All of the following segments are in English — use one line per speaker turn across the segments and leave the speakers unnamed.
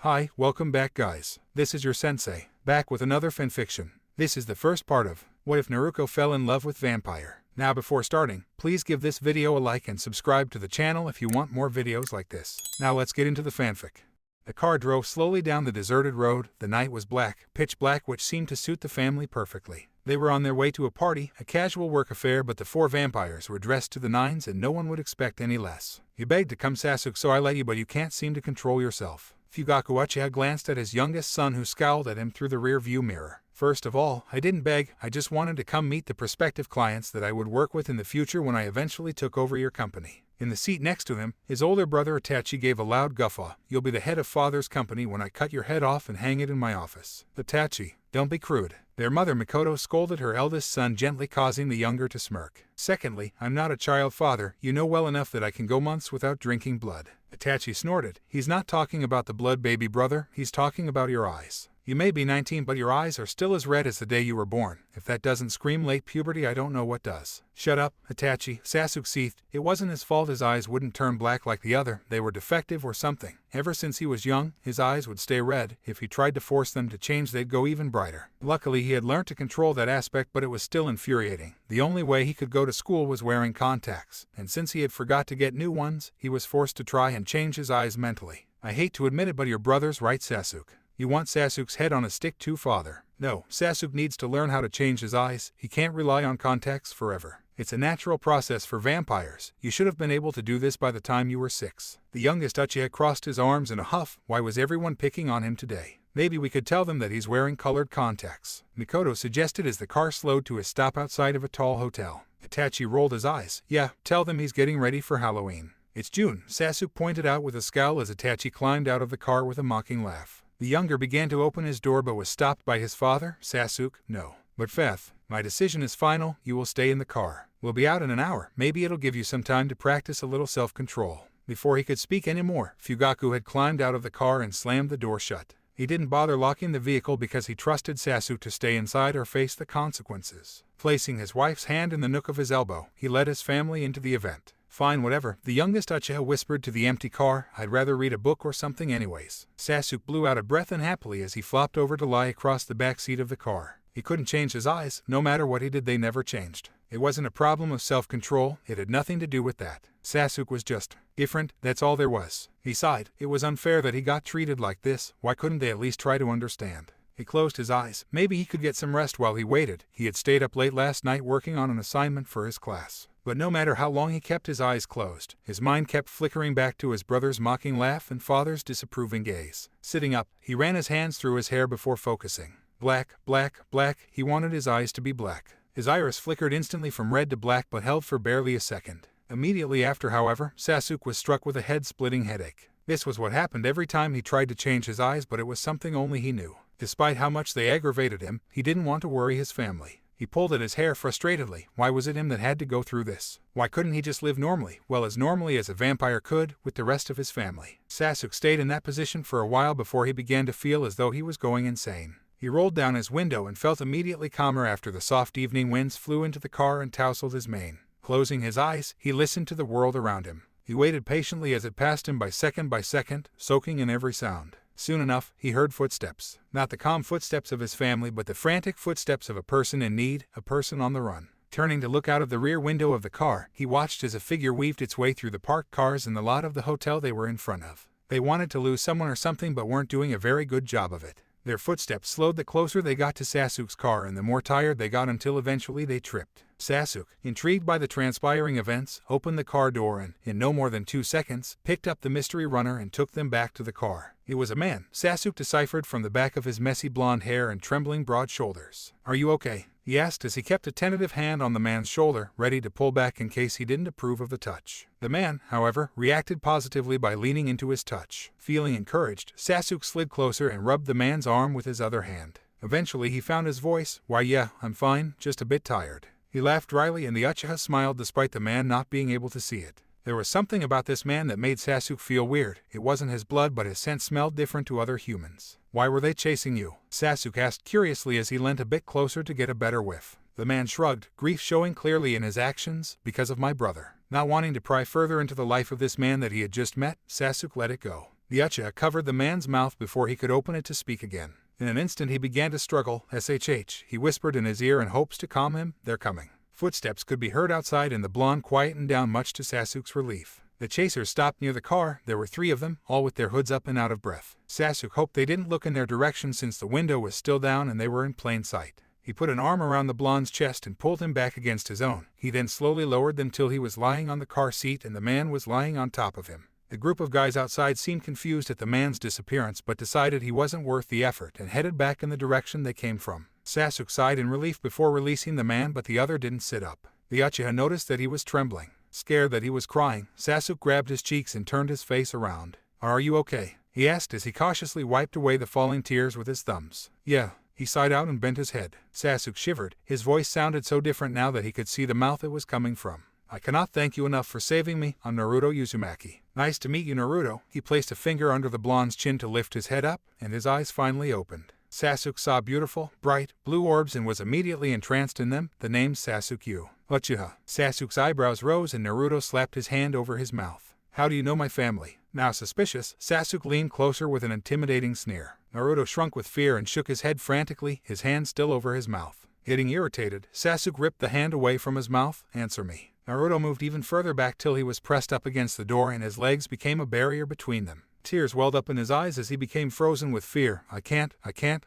Hi, welcome back guys. This is your sensei, back with another fanfiction. This is the first part of What If Naruto Fell in Love with Vampire. Now before starting, please give this video a like and subscribe to the channel if you want more videos like this. Now let's get into the fanfic. The car drove slowly down the deserted road. The night was black, pitch black, which seemed to suit the family perfectly. They were on their way to a party, a casual work affair, but the four vampires were dressed to the nines and no one would expect any less. You begged to come, Sasuke, so I let you, but you can't seem to control yourself. Fugaku Uchiha glanced at his youngest son, who scowled at him through the rear-view mirror. First of all, I didn't beg, I just wanted to come meet the prospective clients that I would work with in the future when I eventually took over your company. In the seat next to him, his older brother Itachi gave a loud guffaw. You'll be the head of father's company when I cut your head off and hang it in my office. Itachi, don't be crude. Their mother Mikoto scolded her eldest son gently, causing the younger to smirk. Secondly, I'm not a child father. You know well enough that I can go months without drinking blood. Itachi snorted. He's not talking about the blood, baby brother. He's talking about your eyes. You may be 19, but your eyes are still as red as the day you were born. If that doesn't scream late puberty, I don't know what does. Shut up, Itachi, Sasuke seethed. It wasn't his fault his eyes wouldn't turn black like the other. They were defective or something. Ever since he was young, his eyes would stay red. If he tried to force them to change, they'd go even brighter. Luckily, he had learned to control that aspect, but it was still infuriating. The only way he could go to school was wearing contacts, and since he had forgot to get new ones, he was forced to try and change his eyes mentally. I hate to admit it, but your brother's right, Sasuke. You want Sasuke's head on a stick too, father. No, Sasuke needs to learn how to change his eyes. He can't rely on contacts forever. It's a natural process for vampires. You should have been able to do this by the time you were 6. The youngest Uchiha crossed his arms in a huff. Why was everyone picking on him today? Maybe we could tell them that he's wearing colored contacts, Mikoto suggested as the car slowed to a stop outside of a tall hotel. Itachi rolled his eyes. Yeah, tell them he's getting ready for Halloween. It's June, Sasuke pointed out with a scowl as Itachi climbed out of the car with a mocking laugh. The younger began to open his door but was stopped by his father. Sasuke, no. But Feth, my decision is final. You will stay in the car. We'll be out in an hour. Maybe it'll give you some time to practice a little self-control. Before he could speak anymore, Fugaku had climbed out of the car and slammed the door shut. He didn't bother locking the vehicle because he trusted Sasuke to stay inside or face the consequences. Placing his wife's hand in the nook of his elbow, he led his family into the event. Fine, whatever, the youngest Uchiha whispered to the empty car. I'd rather read a book or something anyways. Sasuke blew out a breath unhappily as he flopped over to lie across the back seat of the car. He couldn't change his eyes. No matter what he did, they never changed. It wasn't a problem of self-control. It had nothing to do with that. Sasuke was just different, that's all there was. He sighed. It was unfair that he got treated like this. Why couldn't they at least try to understand? He closed his eyes. Maybe he could get some rest while he waited. He had stayed up late last night working on an assignment for his class. But no matter how long he kept his eyes closed, his mind kept flickering back to his brother's mocking laugh and father's disapproving gaze. Sitting up, he ran his hands through his hair before focusing. Black, black, black. He wanted his eyes to be black. His iris flickered instantly from red to black but held for barely a second. Immediately after, however, Sasuke was struck with a head-splitting headache. This was what happened every time he tried to change his eyes, but it was something only he knew. Despite how much they aggravated him, he didn't want to worry his family. He pulled at his hair frustratedly. Why was it him that had to go through this? Why couldn't he just live normally, well, as normally as a vampire could, with the rest of his family? Sasuke stayed in that position for a while before he began to feel as though he was going insane. He rolled down his window and felt immediately calmer after the soft evening winds flew into the car and tousled his mane. Closing his eyes, he listened to the world around him. He waited patiently as it passed him by second, soaking in every sound. Soon enough, he heard footsteps. Not the calm footsteps of his family, but the frantic footsteps of a person in need, a person on the run. Turning to look out of the rear window of the car, he watched as a figure weaved its way through the parked cars in the lot of the hotel they were in front of. They wanted to lose someone or something but weren't doing a very good job of it. Their footsteps slowed the closer they got to Sasuke's car and the more tired they got until eventually they tripped. Sasuke, intrigued by the transpiring events, opened the car door and, in no more than 2 seconds, picked up the mystery runner and took them back to the car. It was a man, Sasuke deciphered from the back of his messy blonde hair and trembling broad shoulders. Are you okay? He asked as he kept a tentative hand on the man's shoulder, ready to pull back in case he didn't approve of the touch. The man, however, reacted positively by leaning into his touch. Feeling encouraged, Sasuke slid closer and rubbed the man's arm with his other hand. Eventually he found his voice. Why yeah, I'm fine, just a bit tired. He laughed dryly and the Uchiha smiled despite the man not being able to see it. There was something about this man that made Sasuke feel weird. It wasn't his blood, but his scent smelled different to other humans. Why were they chasing you? Sasuke asked curiously as he leant a bit closer to get a better whiff. The man shrugged, grief showing clearly in his actions. Because of my brother. Not wanting to pry further into the life of this man that he had just met, Sasuke let it go. The Uchiha covered the man's mouth before he could open it to speak again. In an instant he began to struggle. "SHH," he whispered in his ear in hopes to calm him. "They're coming." Footsteps could be heard outside and the blonde quietened down much to Sasuke's relief. The chasers stopped near the car. There were 3 of them, all with their hoods up and out of breath. Sasuke hoped they didn't look in their direction since the window was still down and they were in plain sight. He put an arm around the blonde's chest and pulled him back against his own. He then slowly lowered them till he was lying on the car seat and the man was lying on top of him. The group of guys outside seemed confused at the man's disappearance but decided he wasn't worth the effort and headed back in the direction they came from. Sasuke sighed in relief before releasing the man, but the other didn't sit up. The Uchiha noticed that he was trembling. Scared that he was crying, Sasuke grabbed his cheeks and turned his face around. "Are you okay?" he asked as he cautiously wiped away the falling tears with his thumbs. "Yeah." He sighed out and bent his head. Sasuke shivered. His voice sounded so different now that he could see the mouth it was coming from. "I cannot thank you enough for saving me. I'm Naruto Uzumaki." "Nice to meet you, Naruto." He placed a finger under the blonde's chin to lift his head up, and his eyes finally opened. Sasuke saw beautiful, bright, blue orbs and was immediately entranced in them. The name Sasuke Uchiha. Sasuke's eyebrows rose and Naruto slapped his hand over his mouth. "How do you know my family?" Now suspicious, Sasuke leaned closer with an intimidating sneer. Naruto shrunk with fear and shook his head frantically, his hand still over his mouth. Getting irritated, Sasuke ripped the hand away from his mouth. "Answer me." Naruto moved even further back till he was pressed up against the door and his legs became a barrier between them. Tears welled up in his eyes as he became frozen with fear. I can't, I can't,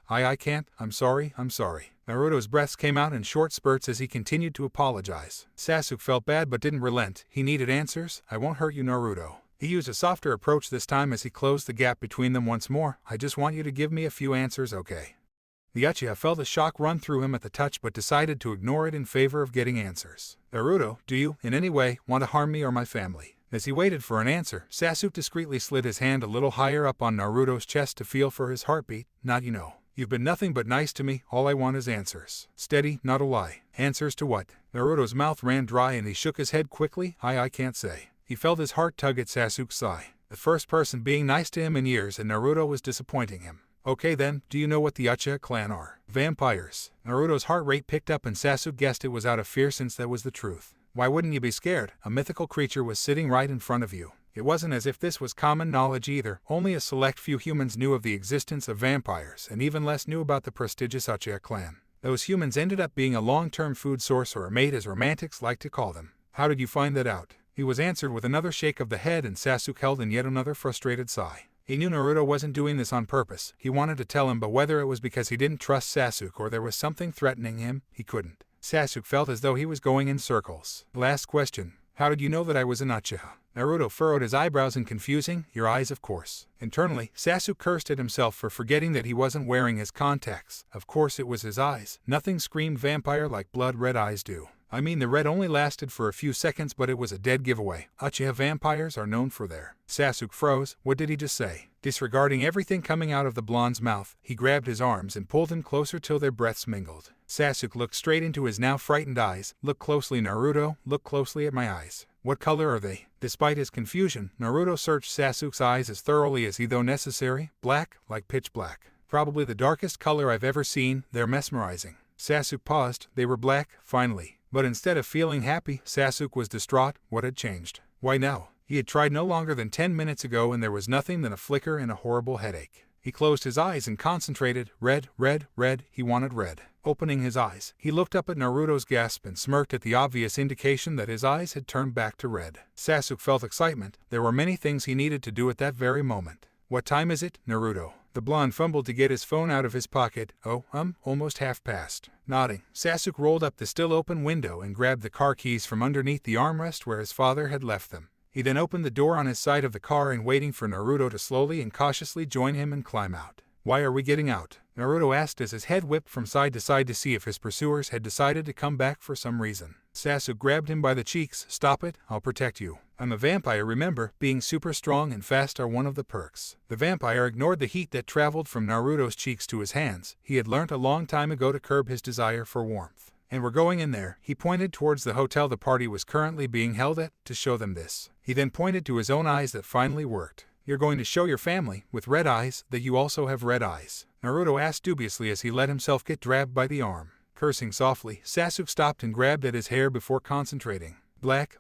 I'm sorry. Naruto's breaths came out in short spurts as he continued to apologize. Sasuke felt bad but didn't relent. He needed answers. "I won't hurt you, Naruto." He used a softer approach this time as he closed the gap between them once more. "I just want you to give me a few answers, okay?" The Uchiha felt a shock run through him at the touch but decided to ignore it in favor of getting answers. "Naruto, do you, in any way, want to harm me or my family?" As he waited for an answer, Sasuke discreetly slid his hand a little higher up on Naruto's chest to feel for his heartbeat. "Not you know. You've been nothing but nice to me. All I want is answers. Steady, not a lie." "Answers to what?" Naruto's mouth ran dry and he shook his head quickly. I can't say." He felt his heart tug at Sasuke's sigh. The first person being nice to him in years and Naruto was disappointing him. "Okay then, do you know what the Uchiha Clan are?" "Vampires." Naruto's heart rate picked up and Sasuke guessed it was out of fear since that was the truth. "Why wouldn't you be scared? A mythical creature was sitting right in front of you." It wasn't as if this was common knowledge either. Only a select few humans knew of the existence of vampires and even less knew about the prestigious Uchiha Clan. Those humans ended up being a long-term food source, or a mate as romantics like to call them. "How did you find that out?" He was answered with another shake of the head and Sasuke held in yet another frustrated sigh. He knew Naruto wasn't doing this on purpose. He wanted to tell him, but whether it was because he didn't trust Sasuke or there was something threatening him, he couldn't. Sasuke felt as though he was going in circles. "Last question. How did you know that I was an Uchiha?" Naruto furrowed his eyebrows in confusing. "Your eyes, of course." Internally, Sasuke cursed at himself for forgetting that he wasn't wearing his contacts. Of course it was his eyes. Nothing screamed vampire like blood red eyes do. I mean, the red only lasted for a few seconds, but it was a dead giveaway. Uchiha vampires are known for their... Sasuke froze. What did he just say? Disregarding everything coming out of the blonde's mouth, he grabbed his arms and pulled him closer till their breaths mingled. Sasuke looked straight into his now frightened eyes. "Look closely, Naruto. Look closely at my eyes." "What color are they?" Despite his confusion, Naruto searched Sasuke's eyes as thoroughly as he thought necessary. "Black, like pitch black. Probably the darkest color I've ever seen. They're mesmerizing." Sasuke paused. They were black, finally. But instead of feeling happy, Sasuke was distraught. What had changed? Why now? He had tried no longer than 10 minutes ago and there was nothing than a flicker and a horrible headache. He closed his eyes and concentrated. Red. He wanted red. Opening his eyes, he looked up at Naruto's gasp and smirked at the obvious indication that his eyes had turned back to red. Sasuke felt excitement. There were many things he needed to do at that very moment. "What time is it, Naruto?" The blonde fumbled to get his phone out of his pocket. Almost half past." Nodding, Sasuke rolled up the still open window and grabbed the car keys from underneath the armrest where his father had left them. He then opened the door on his side of the car and waiting for Naruto to slowly and cautiously join him and climb out. "Why are we getting out?" Naruto asked as his head whipped from side to side to see if his pursuers had decided to come back for some reason. Sasuke grabbed him by the cheeks. "Stop it, I'll protect you. I'm a vampire, remember, being super strong and fast are one of the perks." The vampire ignored the heat that traveled from Naruto's cheeks to his hands. He had learnt a long time ago to curb his desire for warmth. "And we're going in there." He pointed towards the hotel the party was currently being held at, to show them this. He then pointed to his own eyes that finally worked. "You're going to show your family, with red eyes, that you also have red eyes?" Naruto asked dubiously as he let himself get grabbed by the arm. Cursing softly, Sasuke stopped and grabbed at his hair before concentrating. Black,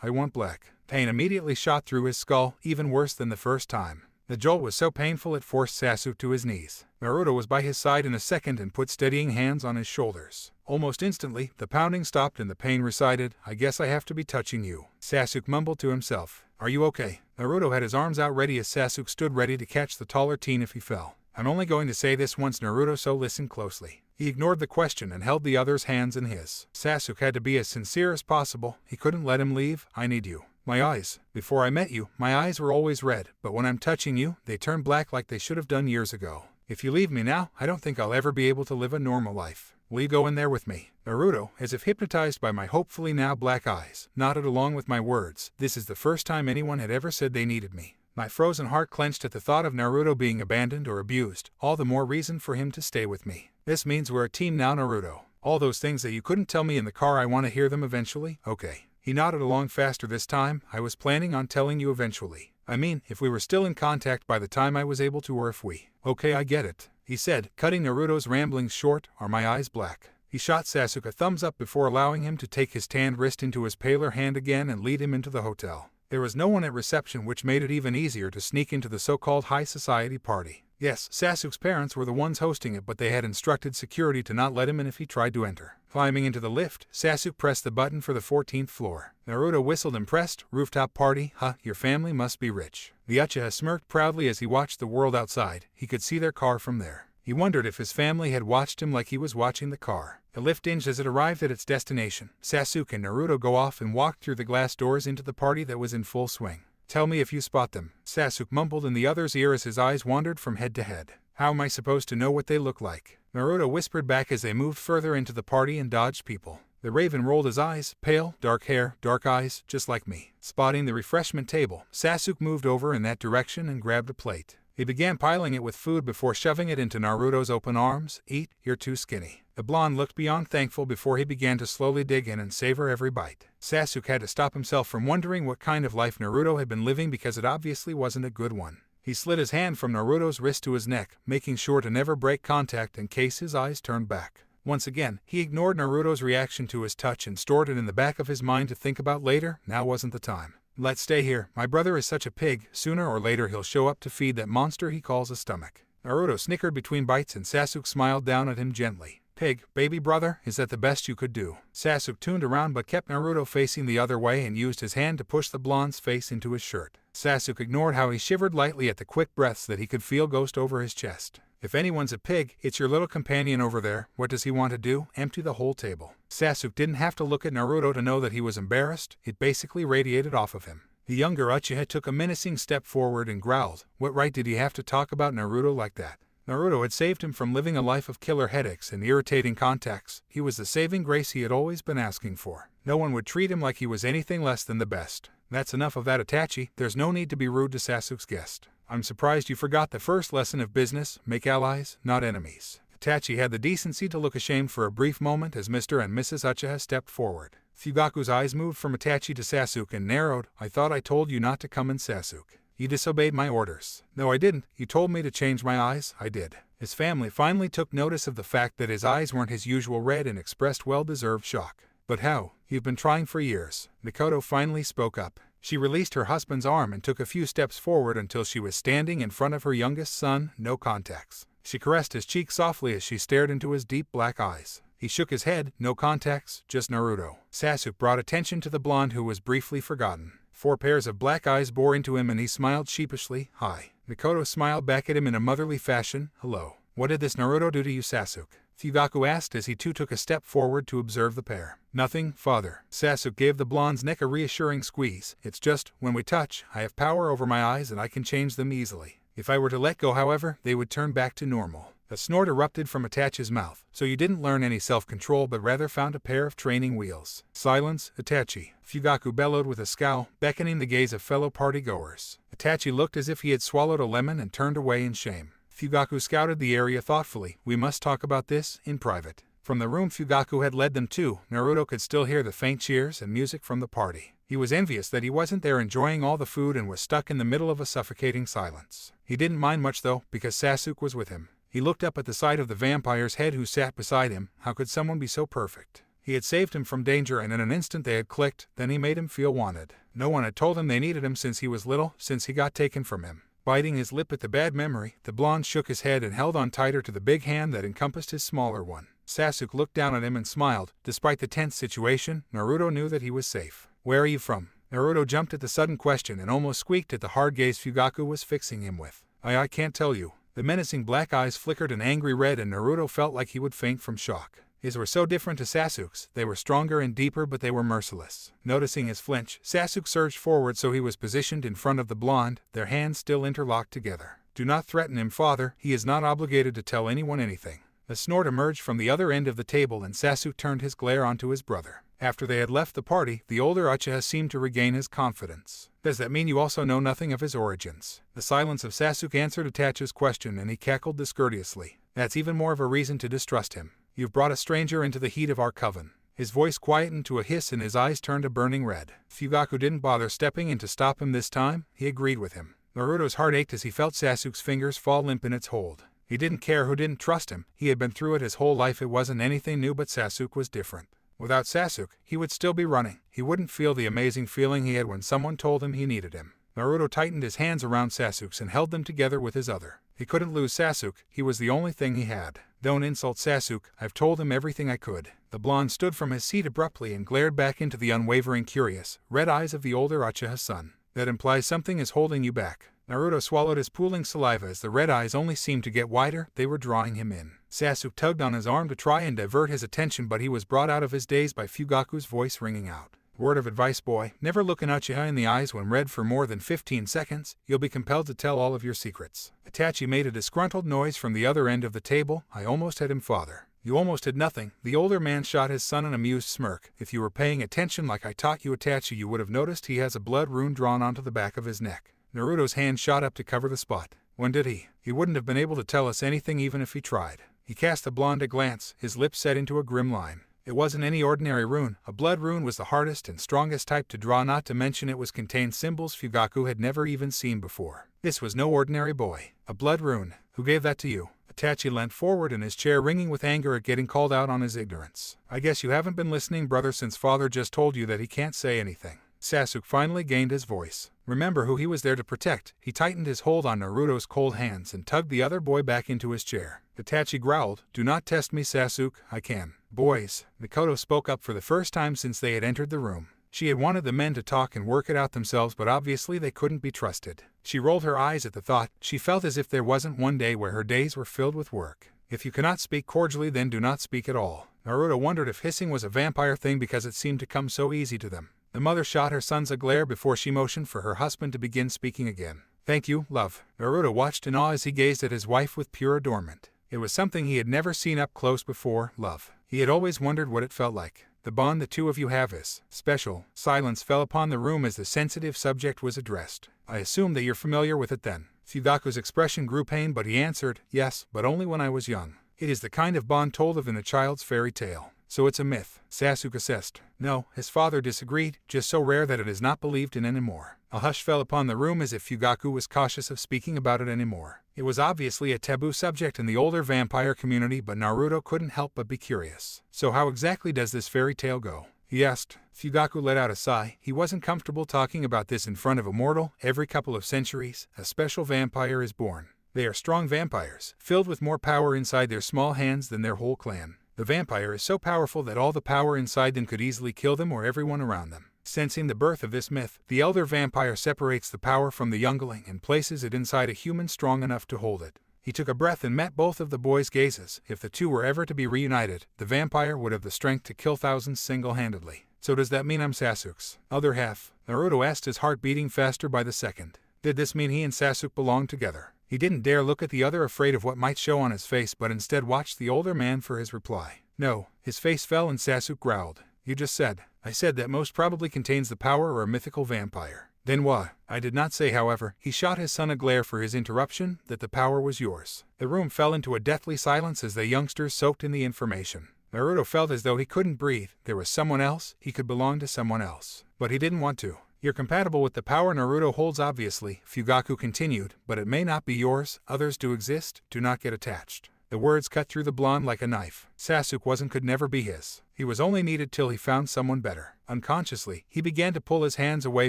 I want black." Pain immediately shot through his skull, even worse than the first time. The jolt was so painful it forced Sasuke to his knees. Naruto was by his side in a second and put steadying hands on his shoulders. Almost instantly, the pounding stopped and the pain receded. "I guess I have to be touching you," Sasuke mumbled to himself. "Are you okay?" Naruto had his arms out ready as Sasuke stood ready to catch the taller teen if he fell. "I'm only going to say this once, Naruto, so listen closely." He ignored the question and held the other's hands in his. Sasuke had to be as sincere as possible. He couldn't let him leave. "I need you. My eyes. Before I met you, my eyes were always red, but when I'm touching you, they turn black like they should have done years ago. If you leave me now, I don't think I'll ever be able to live a normal life. Will you go in there with me?" Naruto, as if hypnotized by my hopefully now black eyes, nodded along with my words. This is the first time anyone had ever said they needed me. My frozen heart clenched at the thought of Naruto being abandoned or abused, all the more reason for him to stay with me. "This means we're a team now, Naruto. All those things that you couldn't tell me in the car, I want to hear them eventually, okay?" He nodded along faster this time. "I was planning on telling you eventually. I mean, if we were still in contact by the time I was able to, or if we—" "Okay, I get it," he said, cutting Naruto's ramblings short. "Are my eyes black?" He shot Sasuke a thumbs up before allowing him to take his tanned wrist into his paler hand again and lead him into the hotel. There was no one at reception, which made it even easier to sneak into the so-called high society party. Yes, Sasuke's parents were the ones hosting it, but they had instructed security to not let him in if he tried to enter. Climbing into the lift, Sasuke pressed the button for the 14th floor. Naruto whistled impressed. "Rooftop party, huh? Your family must be rich." The Uchiha smirked proudly as he watched the world outside. He could see their car from there. He wondered if his family had watched him like he was watching the car. The lift dinged as it arrived at its destination. Sasuke and Naruto go off and walked through the glass doors into the party that was in full swing. "Tell me if you spot them," Sasuke mumbled in the other's ear as his eyes wandered from head to head. "How am I supposed to know what they look like?" Naruto whispered back as they moved further into the party and dodged people. The Raven rolled his eyes. "Pale, dark hair, dark eyes, just like me." Spotting the refreshment table, Sasuke moved over in that direction and grabbed a plate. He began piling it with food before shoving it into Naruto's open arms. "Eat, you're too skinny." The blonde looked beyond thankful before he began to slowly dig in and savor every bite. Sasuke had to stop himself from wondering what kind of life Naruto had been living, because it obviously wasn't a good one. He slid his hand from Naruto's wrist to his neck, making sure to never break contact in case his eyes turned back. Once again, he ignored Naruto's reaction to his touch and stored it in the back of his mind to think about later. Now wasn't the time. "Let's stay here. My brother is such a pig. Sooner or later he'll show up to feed that monster he calls a stomach." Naruto snickered between bites and Sasuke smiled down at him gently. "Pig, baby brother, is that the best you could do?" Sasuke tuned around but kept Naruto facing the other way and used his hand to push the blonde's face into his shirt. Sasuke ignored how he shivered lightly at the quick breaths that he could feel ghost over his chest. "If anyone's a pig, it's your little companion over there. What does he want to do? Empty the whole table." Sasuke didn't have to look at Naruto to know that he was embarrassed. It basically radiated off of him. The younger Uchiha took a menacing step forward and growled. What right did he have to talk about Naruto like that? Naruto had saved him from living a life of killer headaches and irritating contacts. He was the saving grace he had always been asking for. No one would treat him like he was anything less than the best. "That's enough of that, Itachi. There's no need to be rude to Sasuke's guest. I'm surprised you forgot the first lesson of business. Make allies, not enemies." Itachi had the decency to look ashamed for a brief moment as Mr. and Mrs. Uchiha stepped forward. Fugaku's eyes moved from Itachi to Sasuke and narrowed. "I thought I told you not to come in, Sasuke. You disobeyed my orders." "No, I didn't. You told me to change my eyes." "I did." His family finally took notice of the fact that his eyes weren't his usual red and expressed well-deserved shock. "But how? You've been trying for years." Mikoto finally spoke up. She released her husband's arm and took a few steps forward until she was standing in front of her youngest son. No contacts. She caressed his cheek softly as she stared into his deep black eyes. He shook his head. "No contacts, just Naruto." Sasuke brought attention to the blonde, who was briefly forgotten. 4 pairs of black eyes bore into him and he smiled sheepishly. "Hi." Mikoto smiled back at him in a motherly fashion. "Hello. What did this Naruto do to you, Sasuke?" Fugaku asked as he too took a step forward to observe the pair. "Nothing, father." Sasuke gave the blonde's neck a reassuring squeeze. "It's just, when we touch, I have power over my eyes and I can change them easily. If I were to let go, however, they would turn back to normal." A snort erupted from Itachi's mouth. "So you didn't learn any self-control but rather found a pair of training wheels." "Silence, Itachi," Fugaku bellowed with a scowl, beckoning the gaze of fellow partygoers. Itachi looked as if he had swallowed a lemon and turned away in shame. Fugaku scouted the area thoughtfully. "We must talk about this in private." From the room Fugaku had led them to, Naruto could still hear the faint cheers and music from the party. He was envious that he wasn't there enjoying all the food and was stuck in the middle of a suffocating silence. He didn't mind much though, because Sasuke was with him. He looked up at the sight of the vampire's head who sat beside him. How could someone be so perfect? He had saved him from danger and in an instant they had clicked. Then he made him feel wanted. No one had told him they needed him since he was little, since he got taken from him. Biting his lip at the bad memory, the blonde shook his head and held on tighter to the big hand that encompassed his smaller one. Sasuke looked down at him and smiled. Despite the tense situation, Naruto knew that he was safe. Where are you from? Naruto jumped at the sudden question and almost squeaked at the hard gaze Fugaku was fixing him with. I can't tell you. The menacing black eyes flickered an angry red and Naruto felt like he would faint from shock. His were so different to Sasuke's. They were stronger and deeper, but they were merciless. Noticing his flinch, Sasuke surged forward so he was positioned in front of the blonde, their hands still interlocked together. Do not threaten him, father. He is not obligated to tell anyone anything. A snort emerged from the other end of the table and Sasuke turned his glare onto his brother. After they had left the party, the older Uchiha seemed to regain his confidence. Does that mean you also know nothing of his origins? The silence of Sasuke answered Itachi's question and he cackled discourteously. That's even more of a reason to distrust him. You've brought a stranger into the heat of our coven. His voice quietened to a hiss and his eyes turned a burning red. Fugaku didn't bother stepping in to stop him this time. He agreed with him. Naruto's heart ached as he felt Sasuke's fingers fall limp in its hold. He didn't care who didn't trust him. He had been through it his whole life. It wasn't anything new, but Sasuke was different. Without Sasuke, he would still be running. He wouldn't feel the amazing feeling he had when someone told him he needed him. Naruto tightened his hands around Sasuke's and held them together with his other. He couldn't lose Sasuke. He was the only thing he had. Don't insult Sasuke. I've told him everything I could. The blonde stood from his seat abruptly and glared back into the unwavering, curious, red eyes of the older Uchiha son. That implies something is holding you back. Naruto swallowed his pooling saliva as the red eyes only seemed to get wider. They were drawing him in. Sasuke tugged on his arm to try and divert his attention, but he was brought out of his daze by Fugaku's voice ringing out. Word of advice, boy. Never look an Uchiha in the eyes when read for more than 15 seconds. You'll be compelled to tell all of your secrets. Itachi made a disgruntled noise from the other end of the table. I almost had him, father. You almost had nothing. The older man shot his son an amused smirk. If you were paying attention like I taught you, Itachi, you would have noticed he has a blood rune drawn onto the back of his neck. Naruto's hand shot up to cover the spot. When did he? He wouldn't have been able to tell us anything even if he tried. He cast the blonde a glance, his lips set into a grim line. It wasn't any ordinary rune. A blood rune was the hardest and strongest type to draw, not to mention it was contained symbols Fugaku had never even seen before. This was no ordinary boy. A blood rune. Who gave that to you? Itachi leant forward in his chair, ringing with anger at getting called out on his ignorance. I guess you haven't been listening, brother, since father just told you that he can't say anything. Sasuke finally gained his voice. Remember who he was there to protect. He tightened his hold on Naruto's cold hands and tugged the other boy back into his chair. Itachi growled, Do not test me, Sasuke. I can. Boys, Mikoto spoke up for the first time since they had entered the room. She had wanted the men to talk and work it out themselves, but obviously they couldn't be trusted. She rolled her eyes at the thought. She felt as if there wasn't one day where her days were filled with work. If you cannot speak cordially, then do not speak at all. Naruto wondered if hissing was a vampire thing because it seemed to come so easy to them. The mother shot her sons a glare before she motioned for her husband to begin speaking again. Thank you, love. Naruto watched in awe as he gazed at his wife with pure adornment. It was something he had never seen up close before, love. He had always wondered what it felt like. The bond the two of you have is special. Silence fell upon the room as the sensitive subject was addressed. I assume that you're familiar with it then. Fugaku's expression grew pain, but he answered, yes, but only when I was young. It is the kind of bond told of in a child's fairy tale. So it's a myth, Sasuke assessed. No, his father disagreed, just so rare that it is not believed in anymore. A hush fell upon the room as if Fugaku was cautious of speaking about it anymore. It was obviously a taboo subject in the older vampire community, but Naruto couldn't help but be curious. So how exactly does this fairy tale go? He asked. Fugaku let out a sigh. He wasn't comfortable talking about this in front of a mortal. Every couple of centuries, a special vampire is born. They are strong vampires, filled with more power inside their small hands than their whole clan. The vampire is so powerful that all the power inside them could easily kill them or everyone around them. Sensing the birth of this myth, the elder vampire separates the power from the youngling and places it inside a human strong enough to hold it. He took a breath and met both of the boys' gazes. If the two were ever to be reunited, the vampire would have the strength to kill thousands single-handedly. So does that mean I'm Sasuke's other half? Naruto asked, his heart beating faster by the second. Did this mean he and Sasuke belonged together? He didn't dare look at the other, afraid of what might show on his face, but instead watched the older man for his reply. No. His face fell and Sasuke growled. You just said. I said that most probably contains the power or a mythical vampire. Then what? I did not say, however, he shot his son a glare for his interruption, that the power was yours. The room fell into a deathly silence as the youngsters soaked in the information. Naruto felt as though he couldn't breathe. There was someone else, he could belong to someone else. But he didn't want to. You're compatible with the power Naruto holds, obviously, Fugaku continued, but it may not be yours. Others do exist. Do not get attached. The words cut through the blonde like a knife. Sasuke could never be his. He was only needed till he found someone better. Unconsciously, he began to pull his hands away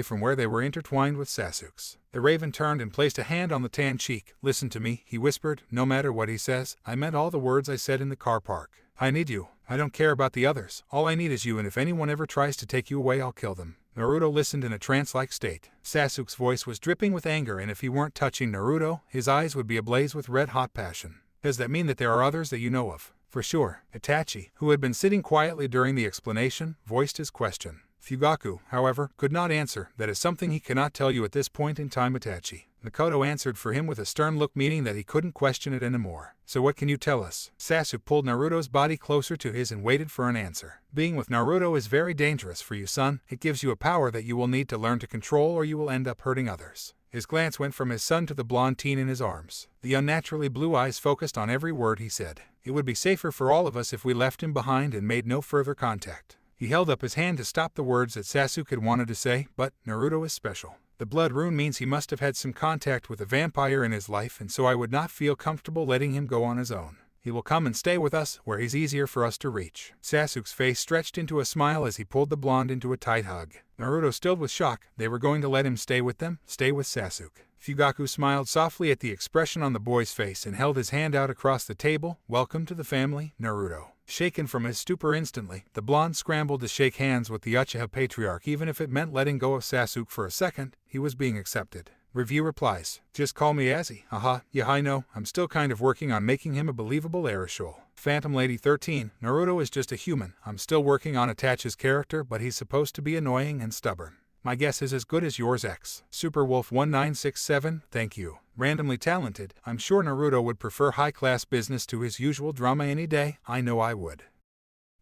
from where they were intertwined with Sasuke's. The raven turned and placed a hand on the tan cheek. "Listen to me," he whispered. "No matter what he says, I meant all the words I said in the car park. I need you. I don't care about the others. All I need is you, and if anyone ever tries to take you away, I'll kill them." Naruto listened in a trance-like state. Sasuke's voice was dripping with anger, and if he weren't touching Naruto, his eyes would be ablaze with red-hot passion. "Does that mean that there are others that you know of?" "For sure." Itachi, who had been sitting quietly during the explanation, voiced his question. Fugaku, however, could not answer. "That is something he cannot tell you at this point in time, Itachi." Makoto answered for him with a stern look, meaning that he couldn't question it anymore. "So what can you tell us?" Sasuke pulled Naruto's body closer to his and waited for an answer. "Being with Naruto is very dangerous for you, son. It gives you a power that you will need to learn to control, or you will end up hurting others." His glance went from his son to the blonde teen in his arms. The unnaturally blue eyes focused on every word he said. "It would be safer for all of us if we left him behind and made no further contact." He held up his hand to stop the words that Sasuke had wanted to say, "But Naruto is special. The blood rune means he must have had some contact with a vampire in his life, and so I would not feel comfortable letting him go on his own. He will come and stay with us, where he's easier for us to reach." Sasuke's face stretched into a smile as he pulled the blonde into a tight hug. Naruto stilled with shock. They were going to let him stay with them, stay with Sasuke. Fugaku smiled softly at the expression on the boy's face and held his hand out across the table. "Welcome to the family, Naruto." Shaken from his stupor instantly, the blonde scrambled to shake hands with the Uchiha patriarch. Even if it meant letting go of Sasuke for a second, he was being accepted. Review replies. "Just call me Azzy. Haha, yeah, I know. I'm still kind of working on making him a believable Aerosol." Phantom Lady 13. "Naruto is just a human. I'm still working on Itachi's character, but he's supposed to be annoying and stubborn. My guess is as good as yours, X." Superwolf 1967. "Thank you. Randomly talented. I'm sure Naruto would prefer high-class business to his usual drama any day. I know I would."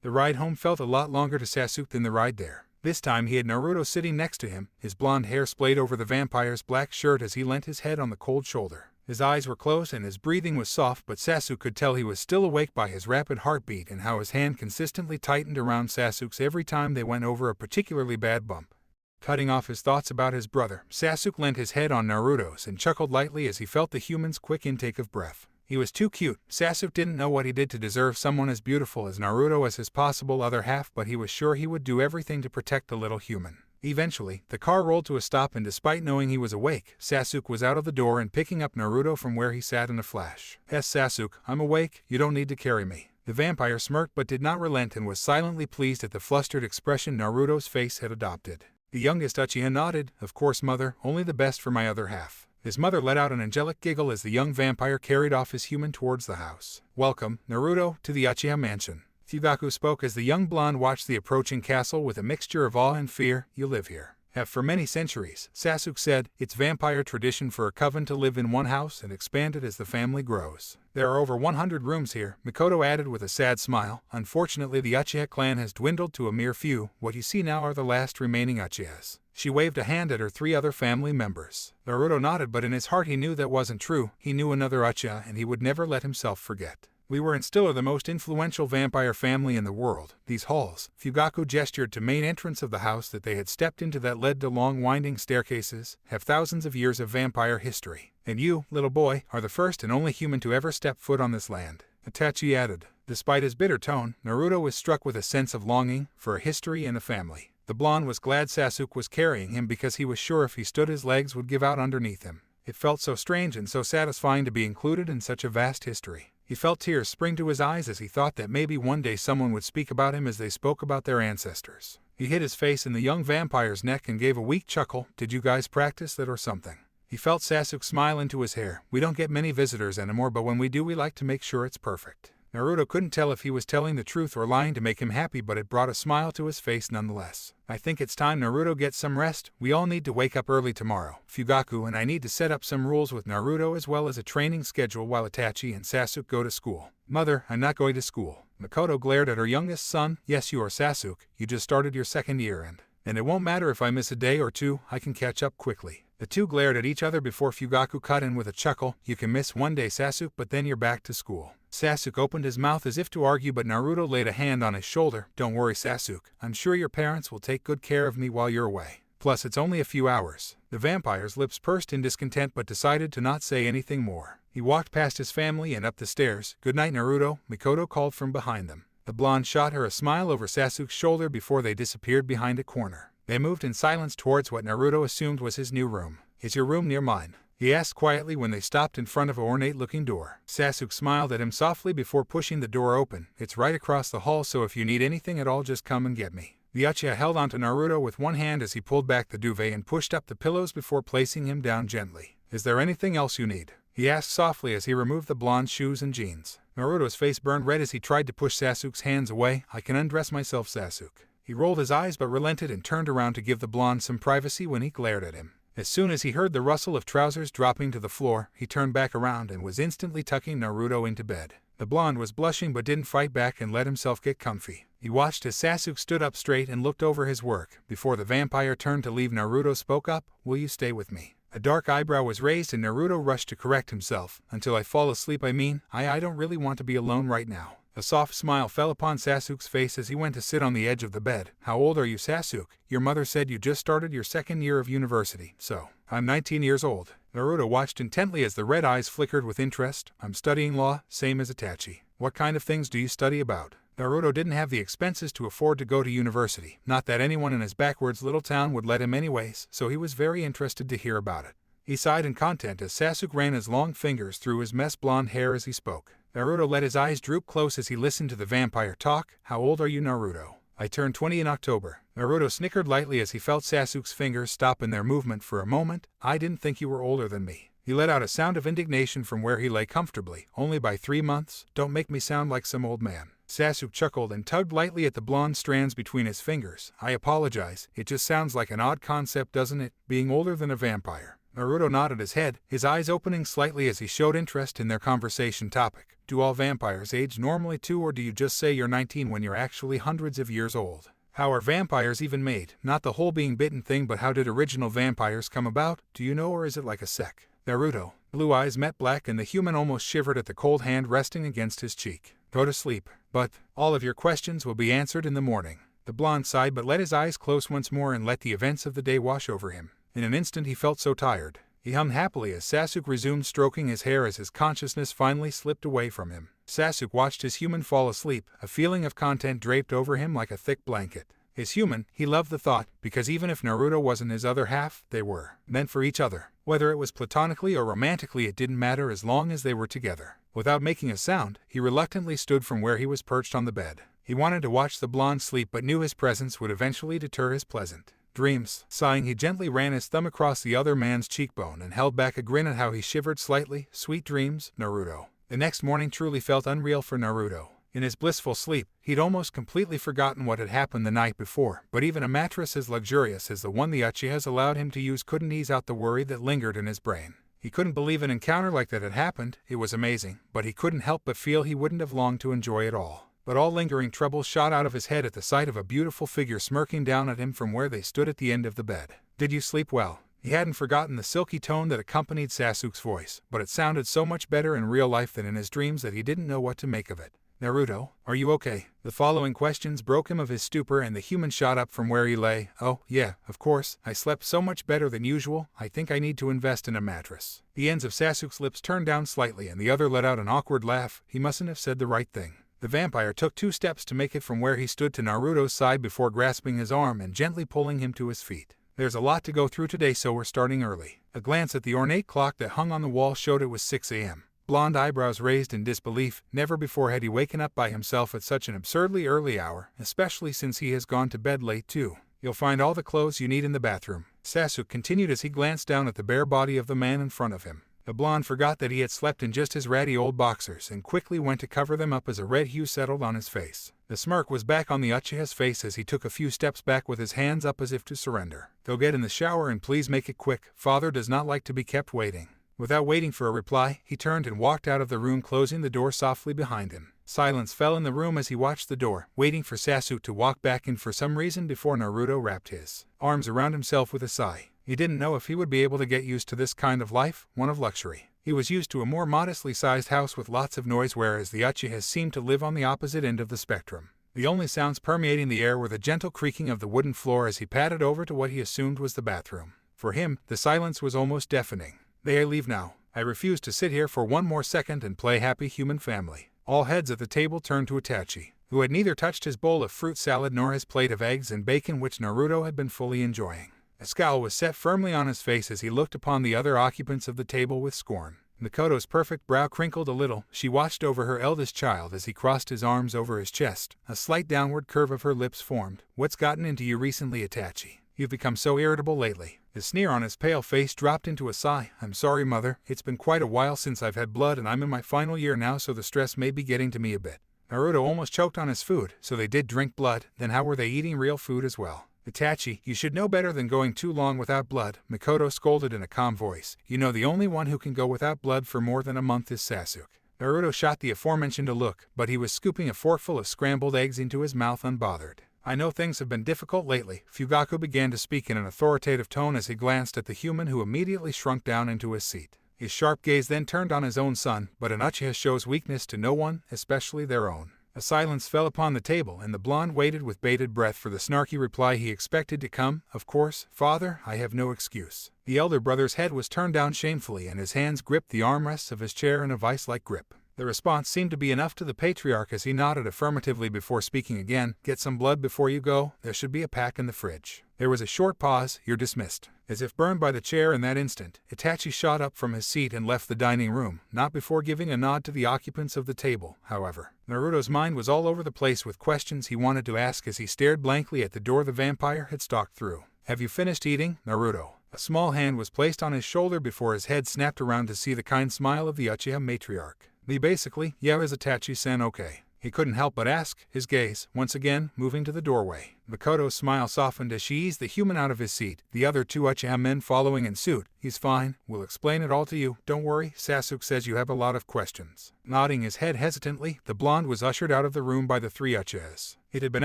The ride home felt a lot longer to Sasuke than the ride there. This time he had Naruto sitting next to him, his blonde hair splayed over the vampire's black shirt as he leant his head on the cold shoulder. His eyes were closed and his breathing was soft, but Sasuke could tell he was still awake by his rapid heartbeat and how his hand consistently tightened around Sasuke's every time they went over a particularly bad bump. Cutting off his thoughts about his brother, Sasuke leant his head on Naruto's and chuckled lightly as he felt the human's quick intake of breath. He was too cute. Sasuke didn't know what he did to deserve someone as beautiful as Naruto as his possible other half, but he was sure he would do everything to protect the little human. Eventually, the car rolled to a stop, and despite knowing he was awake, Sasuke was out of the door and picking up Naruto from where he sat in a flash. "Yes, Sasuke, I'm awake. You don't need to carry me." The vampire smirked but did not relent and was silently pleased at the flustered expression Naruto's face had adopted. The youngest Uchiha nodded. "Of course, mother, only the best for my other half." His mother let out an angelic giggle as the young vampire carried off his human towards the house. "Welcome, Naruto, to the Uchiha mansion." Fugaku spoke as the young blonde watched the approaching castle with a mixture of awe and fear. "You live here." "Have for many centuries," Sasuke said. "It's vampire tradition for a coven to live in one house and expand it as the family grows. There are over 100 rooms here," Makoto added with a sad smile. "Unfortunately, the Uchiha clan has dwindled to a mere few. What you see now are the last remaining Uchihas." She waved a hand at her 3 other family members. Naruto nodded, but in his heart he knew that wasn't true. He knew another Uchiha, and he would never let himself forget. "We were and still are the most influential vampire family in the world. These halls," Fugaku gestured to main entrance of the house that they had stepped into that led to long winding staircases, "have thousands of years of vampire history. And you, little boy, are the first and only human to ever step foot on this land." Itachi added. Despite his bitter tone, Naruto was struck with a sense of longing for a history and a family. The blonde was glad Sasuke was carrying him because he was sure if he stood his legs would give out underneath him. It felt so strange and so satisfying to be included in such a vast history. He felt tears spring to his eyes as he thought that maybe one day someone would speak about him as they spoke about their ancestors. He hid his face in the young vampire's neck and gave a weak chuckle. "Did you guys practice that or something?" He felt Sasuke smile into his hair. "We don't get many visitors anymore, but when we do, we like to make sure it's perfect." Naruto couldn't tell if he was telling the truth or lying to make him happy, but it brought a smile to his face nonetheless. "I think it's time Naruto gets some rest. We all need to wake up early tomorrow. Fugaku and I need to set up some rules with Naruto as well as a training schedule while Itachi and Sasuke go to school." "Mother, I'm not going to school." Makoto glared at her youngest son. "Yes, you are, Sasuke. You just started your 2nd year and it won't matter if I miss a day or 2, I can catch up quickly." The two glared at each other before Fugaku cut in with a chuckle. "You can miss 1 day, Sasuke, but then you're back to school." Sasuke opened his mouth as if to argue, but Naruto laid a hand on his shoulder. "Don't worry, Sasuke. I'm sure your parents will take good care of me while you're away." Plus it's only a few hours. The vampire's lips pursed in discontent but decided to not say anything more. He walked past his family and up the stairs. "Good night, Naruto," Mikoto called from behind them. The blonde shot her a smile over Sasuke's shoulder before they disappeared behind a corner. They moved in silence towards what Naruto assumed was his new room. "Is your room near mine?" he asked quietly when they stopped in front of an ornate-looking door. Sasuke smiled at him softly before pushing the door open. "It's right across the hall, so if you need anything at all just come and get me." The Uchiha held onto Naruto with one hand as he pulled back the duvet and pushed up the pillows before placing him down gently. "Is there anything else you need?" he asked softly as he removed the blonde's shoes and jeans. Naruto's face burned red as he tried to push Sasuke's hands away. "I can undress myself, Sasuke." He rolled his eyes but relented and turned around to give the blonde some privacy when he glared at him. As soon as he heard the rustle of trousers dropping to the floor, he turned back around and was instantly tucking Naruto into bed. The blonde was blushing but didn't fight back and let himself get comfy. He watched as Sasuke stood up straight and looked over his work. Before the vampire turned to leave, Naruto spoke up. "Will you stay with me?" A dark eyebrow was raised and Naruto rushed to correct himself. "Until I fall asleep, I mean. I don't really want to be alone right now." A soft smile fell upon Sasuke's face as he went to sit on the edge of the bed. "How old are you, Sasuke? Your mother said you just started your second year of university." "So, I'm 19 years old." Naruto watched intently as the red eyes flickered with interest. "I'm studying law, same as Itachi." "What kind of things do you study about?" Naruto didn't have the expenses to afford to go to university. Not that anyone in his backwards little town would let him anyways, so he was very interested to hear about it. He sighed in content as Sasuke ran his long fingers through his messed blonde hair as he spoke. Naruto let his eyes droop close as he listened to the vampire talk. "How old are you, Naruto?" "I turned 20 in October." Naruto snickered lightly as he felt Sasuke's fingers stop in their movement for a moment. "I didn't think you were older than me." He let out a sound of indignation from where he lay comfortably. "Only by 3 months? Don't make me sound like some old man." Sasuke chuckled and tugged lightly at the blonde strands between his fingers. "I apologize. It just sounds like an odd concept, doesn't it? Being older than a vampire." Naruto nodded his head, his eyes opening slightly as he showed interest in their conversation topic. "Do all vampires age normally too, or do you just say you're 19 when you're actually hundreds of years old? How are vampires even made? Not the whole being bitten thing, but how did original vampires come about? Do you know, or is it like a sect?" Naruto. Blue eyes met black and the human almost shivered at the cold hand resting against his cheek. "Go to sleep. But all of your questions will be answered in the morning." The blonde sighed but let his eyes close once more and let the events of the day wash over him. In an instant he felt so tired. He hummed happily as Sasuke resumed stroking his hair as his consciousness finally slipped away from him. Sasuke watched his human fall asleep, a feeling of content draped over him like a thick blanket. His human, he loved the thought, because even if Naruto wasn't his other half, they were meant for each other. Whether it was platonically or romantically, it didn't matter as long as they were together. Without making a sound, he reluctantly stood from where he was perched on the bed. He wanted to watch the blonde sleep but knew his presence would eventually deter his pleasant dreams. Sighing, he gently ran his thumb across the other man's cheekbone and held back a grin at how he shivered slightly. "Sweet dreams, Naruto." The next morning truly felt unreal for Naruto. In his blissful sleep, he'd almost completely forgotten what had happened the night before, but even a mattress as luxurious as the one the Uchihas allowed him to use couldn't ease out the worry that lingered in his brain. He couldn't believe an encounter like that had happened. It was amazing, but he couldn't help but feel he wouldn't have longed to enjoy it all. But all lingering troubles shot out of his head at the sight of a beautiful figure smirking down at him from where they stood at the end of the bed. "Did you sleep well?" He hadn't forgotten the silky tone that accompanied Sasuke's voice, but it sounded so much better in real life than in his dreams that he didn't know what to make of it. "Naruto, are you okay?" The following questions broke him of his stupor and the human shot up from where he lay. "Oh, yeah, of course. I slept so much better than usual. I think I need to invest in a mattress." The ends of Sasuke's lips turned down slightly and the other let out an awkward laugh. He mustn't have said the right thing. The vampire took 2 steps to make it from where he stood to Naruto's side before grasping his arm and gently pulling him to his feet. "There's a lot to go through today, so we're starting early." A glance at the ornate clock that hung on the wall showed it was 6 a.m. Blonde eyebrows raised in disbelief. Never before had he waken up by himself at such an absurdly early hour, especially since he has gone to bed late too. "You'll find all the clothes you need in the bathroom," Sasuke continued as he glanced down at the bare body of the man in front of him. The blonde forgot that he had slept in just his ratty old boxers and quickly went to cover them up as a red hue settled on his face. The smirk was back on the Uchiha's face as he took a few steps back with his hands up as if to surrender. "Go get in the shower and please make it quick. Father does not like to be kept waiting." Without waiting for a reply, he turned and walked out of the room, closing the door softly behind him. Silence fell in the room as he watched the door, waiting for Sasuke to walk back in for some reason before Naruto wrapped his arms around himself with a sigh. He didn't know if he would be able to get used to this kind of life, one of luxury. He was used to a more modestly sized house with lots of noise, whereas the Uchihas seemed to live on the opposite end of the spectrum. The only sounds permeating the air were the gentle creaking of the wooden floor as he padded over to what he assumed was the bathroom. For him, the silence was almost deafening. "May I leave now? I refuse to sit here for one more second and play happy human family." All heads at the table turned to Itachi, who had neither touched his bowl of fruit salad nor his plate of eggs and bacon which Naruto had been fully enjoying. A scowl was set firmly on his face as he looked upon the other occupants of the table with scorn. Mikoto's perfect brow crinkled a little. She watched over her eldest child as he crossed his arms over his chest. A slight downward curve of her lips formed. "What's gotten into you recently, Itachi? You've become so irritable lately." The sneer on his pale face dropped into a sigh. "I'm sorry, mother. It's been quite a while since I've had blood and I'm in my final year now, so the stress may be getting to me a bit." Naruto almost choked on his food. So they did drink blood, then how were they eating real food as well? "Itachi, you should know better than going too long without blood," Mikoto scolded in a calm voice. "You know the only one who can go without blood for more than a month is Sasuke." Naruto shot the aforementioned a look, but he was scooping a forkful of scrambled eggs into his mouth unbothered. "I know things have been difficult lately," Fugaku began to speak in an authoritative tone as he glanced at the human who immediately shrunk down into his seat. His sharp gaze then turned on his own son, but an Uchiha shows weakness to no one, especially their own. A silence fell upon the table, and the blonde waited with bated breath for the snarky reply he expected to come. "Of course, father, I have no excuse." The elder brother's head was turned down shamefully, and his hands gripped the armrests of his chair in a vice-like grip. The response seemed to be enough to the patriarch as he nodded affirmatively before speaking again. "Get some blood before you go. There should be a pack in the fridge." There was a short pause. "You're dismissed." As if burned by the chair in that instant, Itachi shot up from his seat and left the dining room, not before giving a nod to the occupants of the table, however. Naruto's mind was all over the place with questions he wanted to ask as he stared blankly at the door the vampire had stalked through. "Have you finished eating, Naruto?" A small hand was placed on his shoulder before his head snapped around to see the kind smile of the Uchiha matriarch. Basically, yeah, is Itachi-san okay? He couldn't help but ask, his gaze, once again, moving to the doorway. Mikoto's smile softened as she eased the human out of his seat, the other two Uchiha men following in suit. "He's fine. We'll explain it all to you. Don't worry, Sasuke says you have a lot of questions." Nodding his head hesitantly, the blonde was ushered out of the room by the three Uchihas. It had been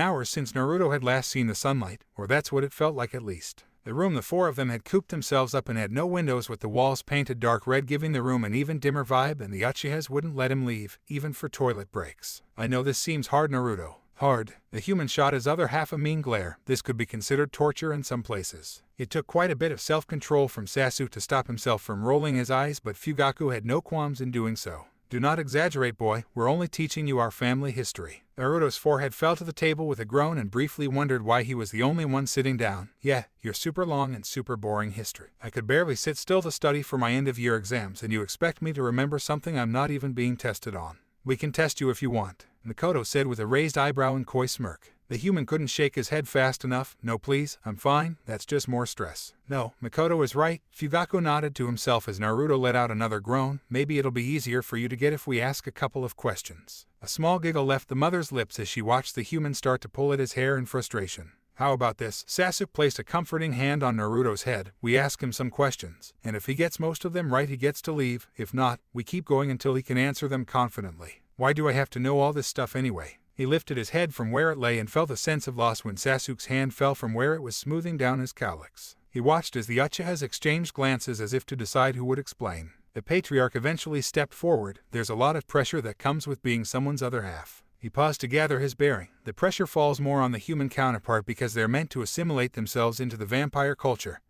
hours since Naruto had last seen the sunlight, or that's what it felt like at least. The room the four of them had cooped themselves up in had no windows, with the walls painted dark red, giving the room an even dimmer vibe, and the Uchihas wouldn't let him leave, even for toilet breaks. "I know this seems hard, Naruto." "Hard?" The human shot his other half a mean glare. This could be considered torture in some places. It took quite a bit of self-control from Sasuke to stop himself from rolling his eyes, but Fugaku had no qualms in doing so. "Do not exaggerate, boy. We're only teaching you our family history." Naruto's forehead fell to the table with a groan and briefly wondered why he was the only one sitting down. "Yeah, your super long and super boring history. I could barely sit still to study for my end-of-year exams, and you expect me to remember something I'm not even being tested on." "We can test you if you want," Mikoto said with a raised eyebrow and coy smirk. The human couldn't shake his head fast enough. "No please, I'm fine, that's just more stress." "No, Mikoto is right." Fugaku nodded to himself as Naruto let out another groan. "Maybe it'll be easier for you to get if we ask a couple of questions." A small giggle left the mother's lips as she watched the human start to pull at his hair in frustration. "How about this?" Sasuke placed a comforting hand on Naruto's head. "We ask him some questions, and if he gets most of them right he gets to leave. If not, we keep going until he can answer them confidently." "Why do I have to know all this stuff anyway?" He lifted his head from where it lay and felt a sense of loss when Sasuke's hand fell from where it was smoothing down his cowlicks. He watched as the Uchihas exchanged glances as if to decide who would explain. The patriarch eventually stepped forward. "There's a lot of pressure that comes with being someone's other half." He paused to gather his bearing. The pressure falls more on the human counterpart because they're meant to assimilate themselves into the vampire culture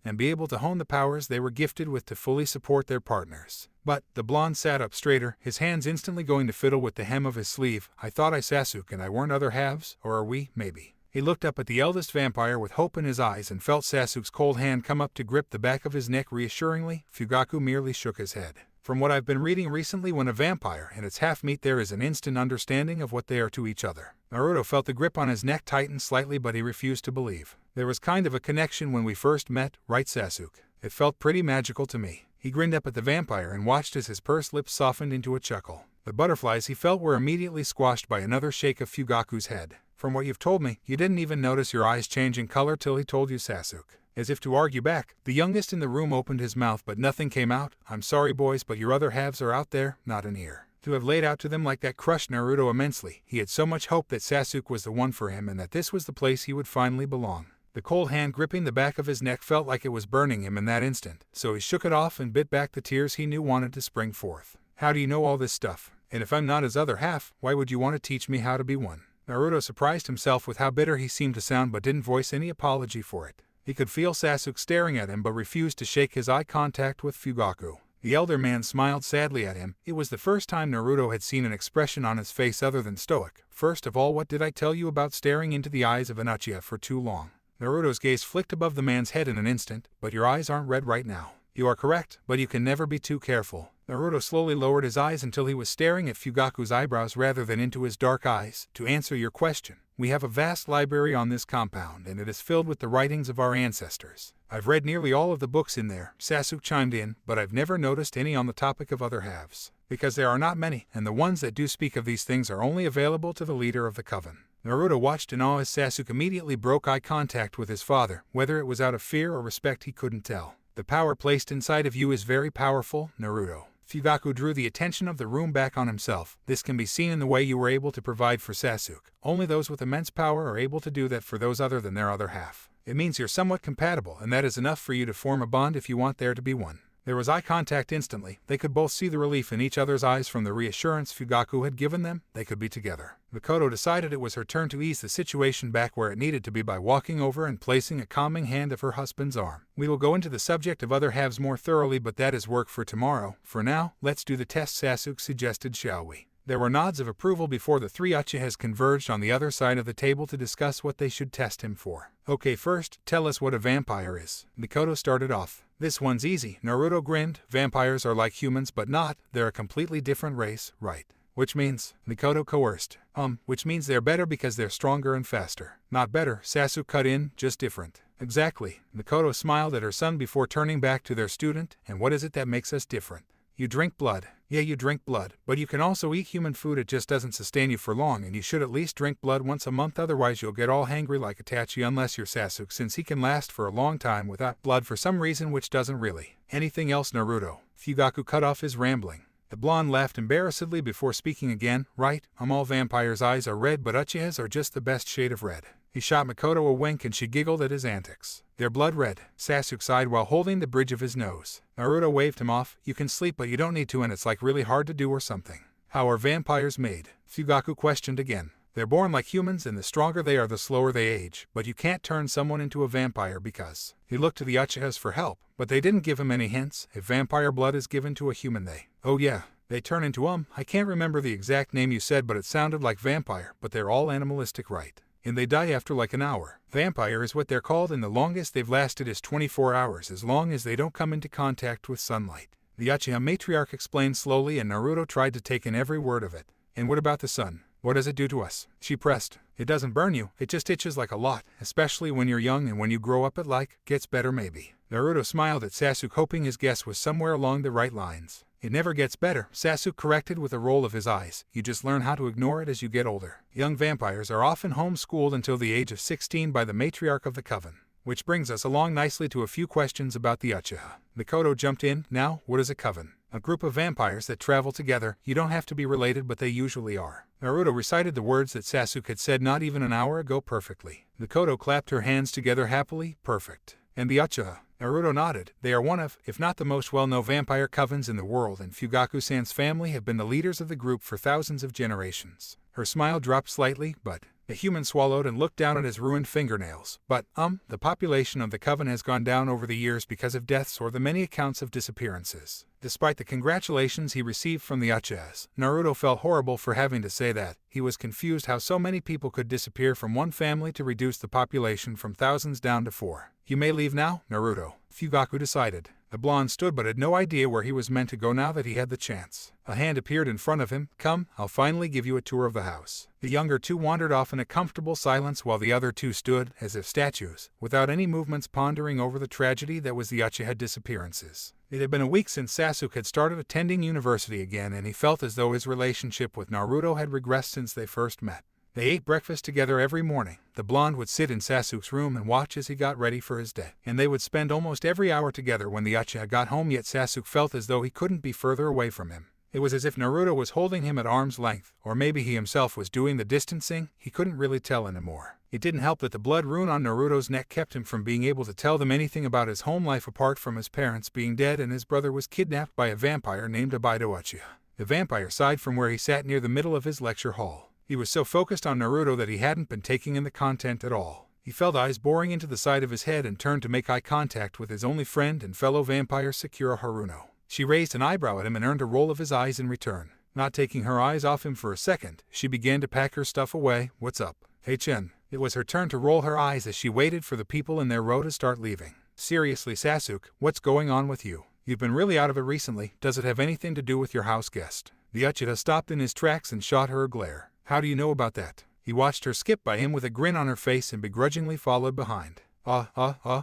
and be able to hone the powers they were gifted with to fully support their partners. "But," the blonde sat up straighter, his hands instantly going to fiddle with the hem of his sleeve. "I thought I Sasuke and I weren't other halves, or are we, maybe?" He looked up at the eldest vampire with hope in his eyes and felt Sasuke's cold hand come up to grip the back of his neck reassuringly. Fugaku merely shook his head. "From what I've been reading recently, when a vampire and its half-meet there is an instant understanding of what they are to each other." Naruto felt the grip on his neck tighten slightly, but he refused to believe. "There was kind of a connection when we first met, right Sasuke? It felt pretty magical to me." He grinned up at the vampire and watched as his pursed lips softened into a chuckle. The butterflies he felt were immediately squashed by another shake of Fugaku's head. "From what you've told me, you didn't even notice your eyes changing color till he told you, Sasuke." As if to argue back, the youngest in the room opened his mouth but nothing came out. "I'm sorry boys, but your other halves are out there, not in here." To have laid out to them like that crushed Naruto immensely. He had so much hope that Sasuke was the one for him and that this was the place he would finally belong. The cold hand gripping the back of his neck felt like it was burning him in that instant, so he shook it off and bit back the tears he knew wanted to spring forth. "How do you know all this stuff? And if I'm not his other half, why would you want to teach me how to be one?" Naruto surprised himself with how bitter he seemed to sound but didn't voice any apology for it. He could feel Sasuke staring at him but refused to shake his eye contact with Fugaku. The elder man smiled sadly at him. It was the first time Naruto had seen an expression on his face other than stoic. First of all, what did I tell you about staring into the eyes of an Uchiha for too long? Naruto's gaze flicked above the man's head in an instant. But your eyes aren't red right now. You are correct, but you can never be too careful. Naruto slowly lowered his eyes until he was staring at Fugaku's eyebrows rather than into his dark eyes. To answer your question, we have a vast library on this compound, and it is filled with the writings of our ancestors. I've read nearly all of the books in there, Sasuke chimed in, but I've never noticed any on the topic of other halves. Because there are not many, and the ones that do speak of these things are only available to the leader of the coven. Naruto watched in awe as Sasuke immediately broke eye contact with his father. Whether it was out of fear or respect he couldn't tell. The power placed inside of you is very powerful, Naruto. Fugaku drew the attention of the room back on himself. This can be seen in the way you were able to provide for Sasuke. Only those with immense power are able to do that for those other than their other half. It means you're somewhat compatible, and that is enough for you to form a bond if you want there to be one. There was eye contact instantly. They could both see the relief in each other's eyes from the reassurance Fugaku had given them. They could be together. Mikoto decided it was her turn to ease the situation back where it needed to be by walking over and placing a calming hand of her husband's arm. We will go into the subject of other halves more thoroughly, but that is work for tomorrow. For now, let's do the test, Sasuke suggested, shall we? There were nods of approval before the three Uchihas converged on the other side of the table to discuss what they should test him for. Okay, first, tell us what a vampire is. Mikoto started off. This one's easy, Naruto grinned. Vampires are like humans but not. They're a completely different race, right? Which means, Mikoto coerced. Which means they're better because they're stronger and faster. Not better, Sasuke cut in, just different. Exactly. Mikoto smiled at her son before turning back to their student. And what is it that makes us different? You drink blood. Yeah, you drink blood, but you can also eat human food. It just doesn't sustain you for long, and you should at least drink blood once a month, otherwise you'll get all hangry like Itachi, unless you're Sasuke, since he can last for a long time without blood for some reason, which doesn't really. Anything else, Naruto? Fugaku cut off his rambling. The blonde laughed embarrassedly before speaking again. Right, all vampires' eyes are red, but Uchiha's are just the best shade of red. He shot Mikoto a wink and she giggled at his antics. They're blood red, Sasuke sighed while holding the bridge of his nose. Naruto waved him off. You can sleep but you don't need to, and it's like really hard to do or something. How are vampires made? Fugaku questioned again. They're born like humans, and the stronger they are the slower they age, but you can't turn someone into a vampire because... He looked to the Uchihas for help, but they didn't give him any hints. If vampire blood is given to a human, oh yeah, they turn into I can't remember the exact name you said, but it sounded like vampire, but they're all animalistic, right? And they die after like an hour. Vampire is what they're called, and the longest they've lasted is 24 hours, as long as they don't come into contact with sunlight. The Uchiha matriarch explained slowly, and Naruto tried to take in every word of it. And what about the sun? What does it do to us? She pressed. It doesn't burn you, it just itches like a lot, especially when you're young, and when you grow up it gets better maybe. Naruto smiled at Sasuke, hoping his guess was somewhere along the right lines. It never gets better, Sasuke corrected with a roll of his eyes. You just learn how to ignore it as you get older. Young vampires are often homeschooled until the age of 16 by the matriarch of the coven. Which brings us along nicely to a few questions about the Uchiha. Mikoto jumped in. Now, what is a coven? A group of vampires that travel together. You don't have to be related, but they usually are. Naruto recited the words that Sasuke had said not even an hour ago perfectly. Mikoto clapped her hands together happily. Perfect. And the Uchiha? Naruto nodded. They are one of, if not the most well-known vampire covens in the world, and Fugaku-san's family have been the leaders of the group for thousands of generations. Her smile dropped slightly, but... The human swallowed and looked down at his ruined fingernails. But, the population of the coven has gone down over the years because of deaths or the many accounts of disappearances. Despite the congratulations he received from the Uchihas, Naruto felt horrible for having to say that. He was confused how so many people could disappear from one family to reduce the population from thousands down to 4. You may leave now, Naruto, Fugaku decided. The blonde stood but had no idea where he was meant to go now that he had the chance. A hand appeared in front of him. Come, I'll finally give you a tour of the house. The younger two wandered off in a comfortable silence while the other two stood, as if statues, without any movements, pondering over the tragedy that was the Uchiha disappearances. It had been a week since Sasuke had started attending university again, and he felt as though his relationship with Naruto had regressed since they first met. They ate breakfast together every morning. The blonde would sit in Sasuke's room and watch as he got ready for his day. And they would spend almost every hour together when the Uchiha got home, yet Sasuke felt as though he couldn't be further away from him. It was as if Naruto was holding him at arm's length, or maybe he himself was doing the distancing. He couldn't really tell anymore. It didn't help that the blood rune on Naruto's neck kept him from being able to tell them anything about his home life apart from his parents being dead and his brother was kidnapped by a vampire named Uchiha. The vampire sighed from where he sat near the middle of his lecture hall. He was so focused on Naruto that he hadn't been taking in the content at all. He felt eyes boring into the side of his head and turned to make eye contact with his only friend and fellow vampire Sakura Haruno. She raised an eyebrow at him and earned a roll of his eyes in return. Not taking her eyes off him for a second, she began to pack her stuff away. What's up? Hey Chen. It was her turn to roll her eyes as she waited for the people in their row to start leaving. Seriously Sasuke, what's going on with you? You've been really out of it recently. Does it have anything to do with your house guest? The Uchiha stopped in his tracks and shot her a glare. How do you know about that? He watched her skip by him with a grin on her face and begrudgingly followed behind.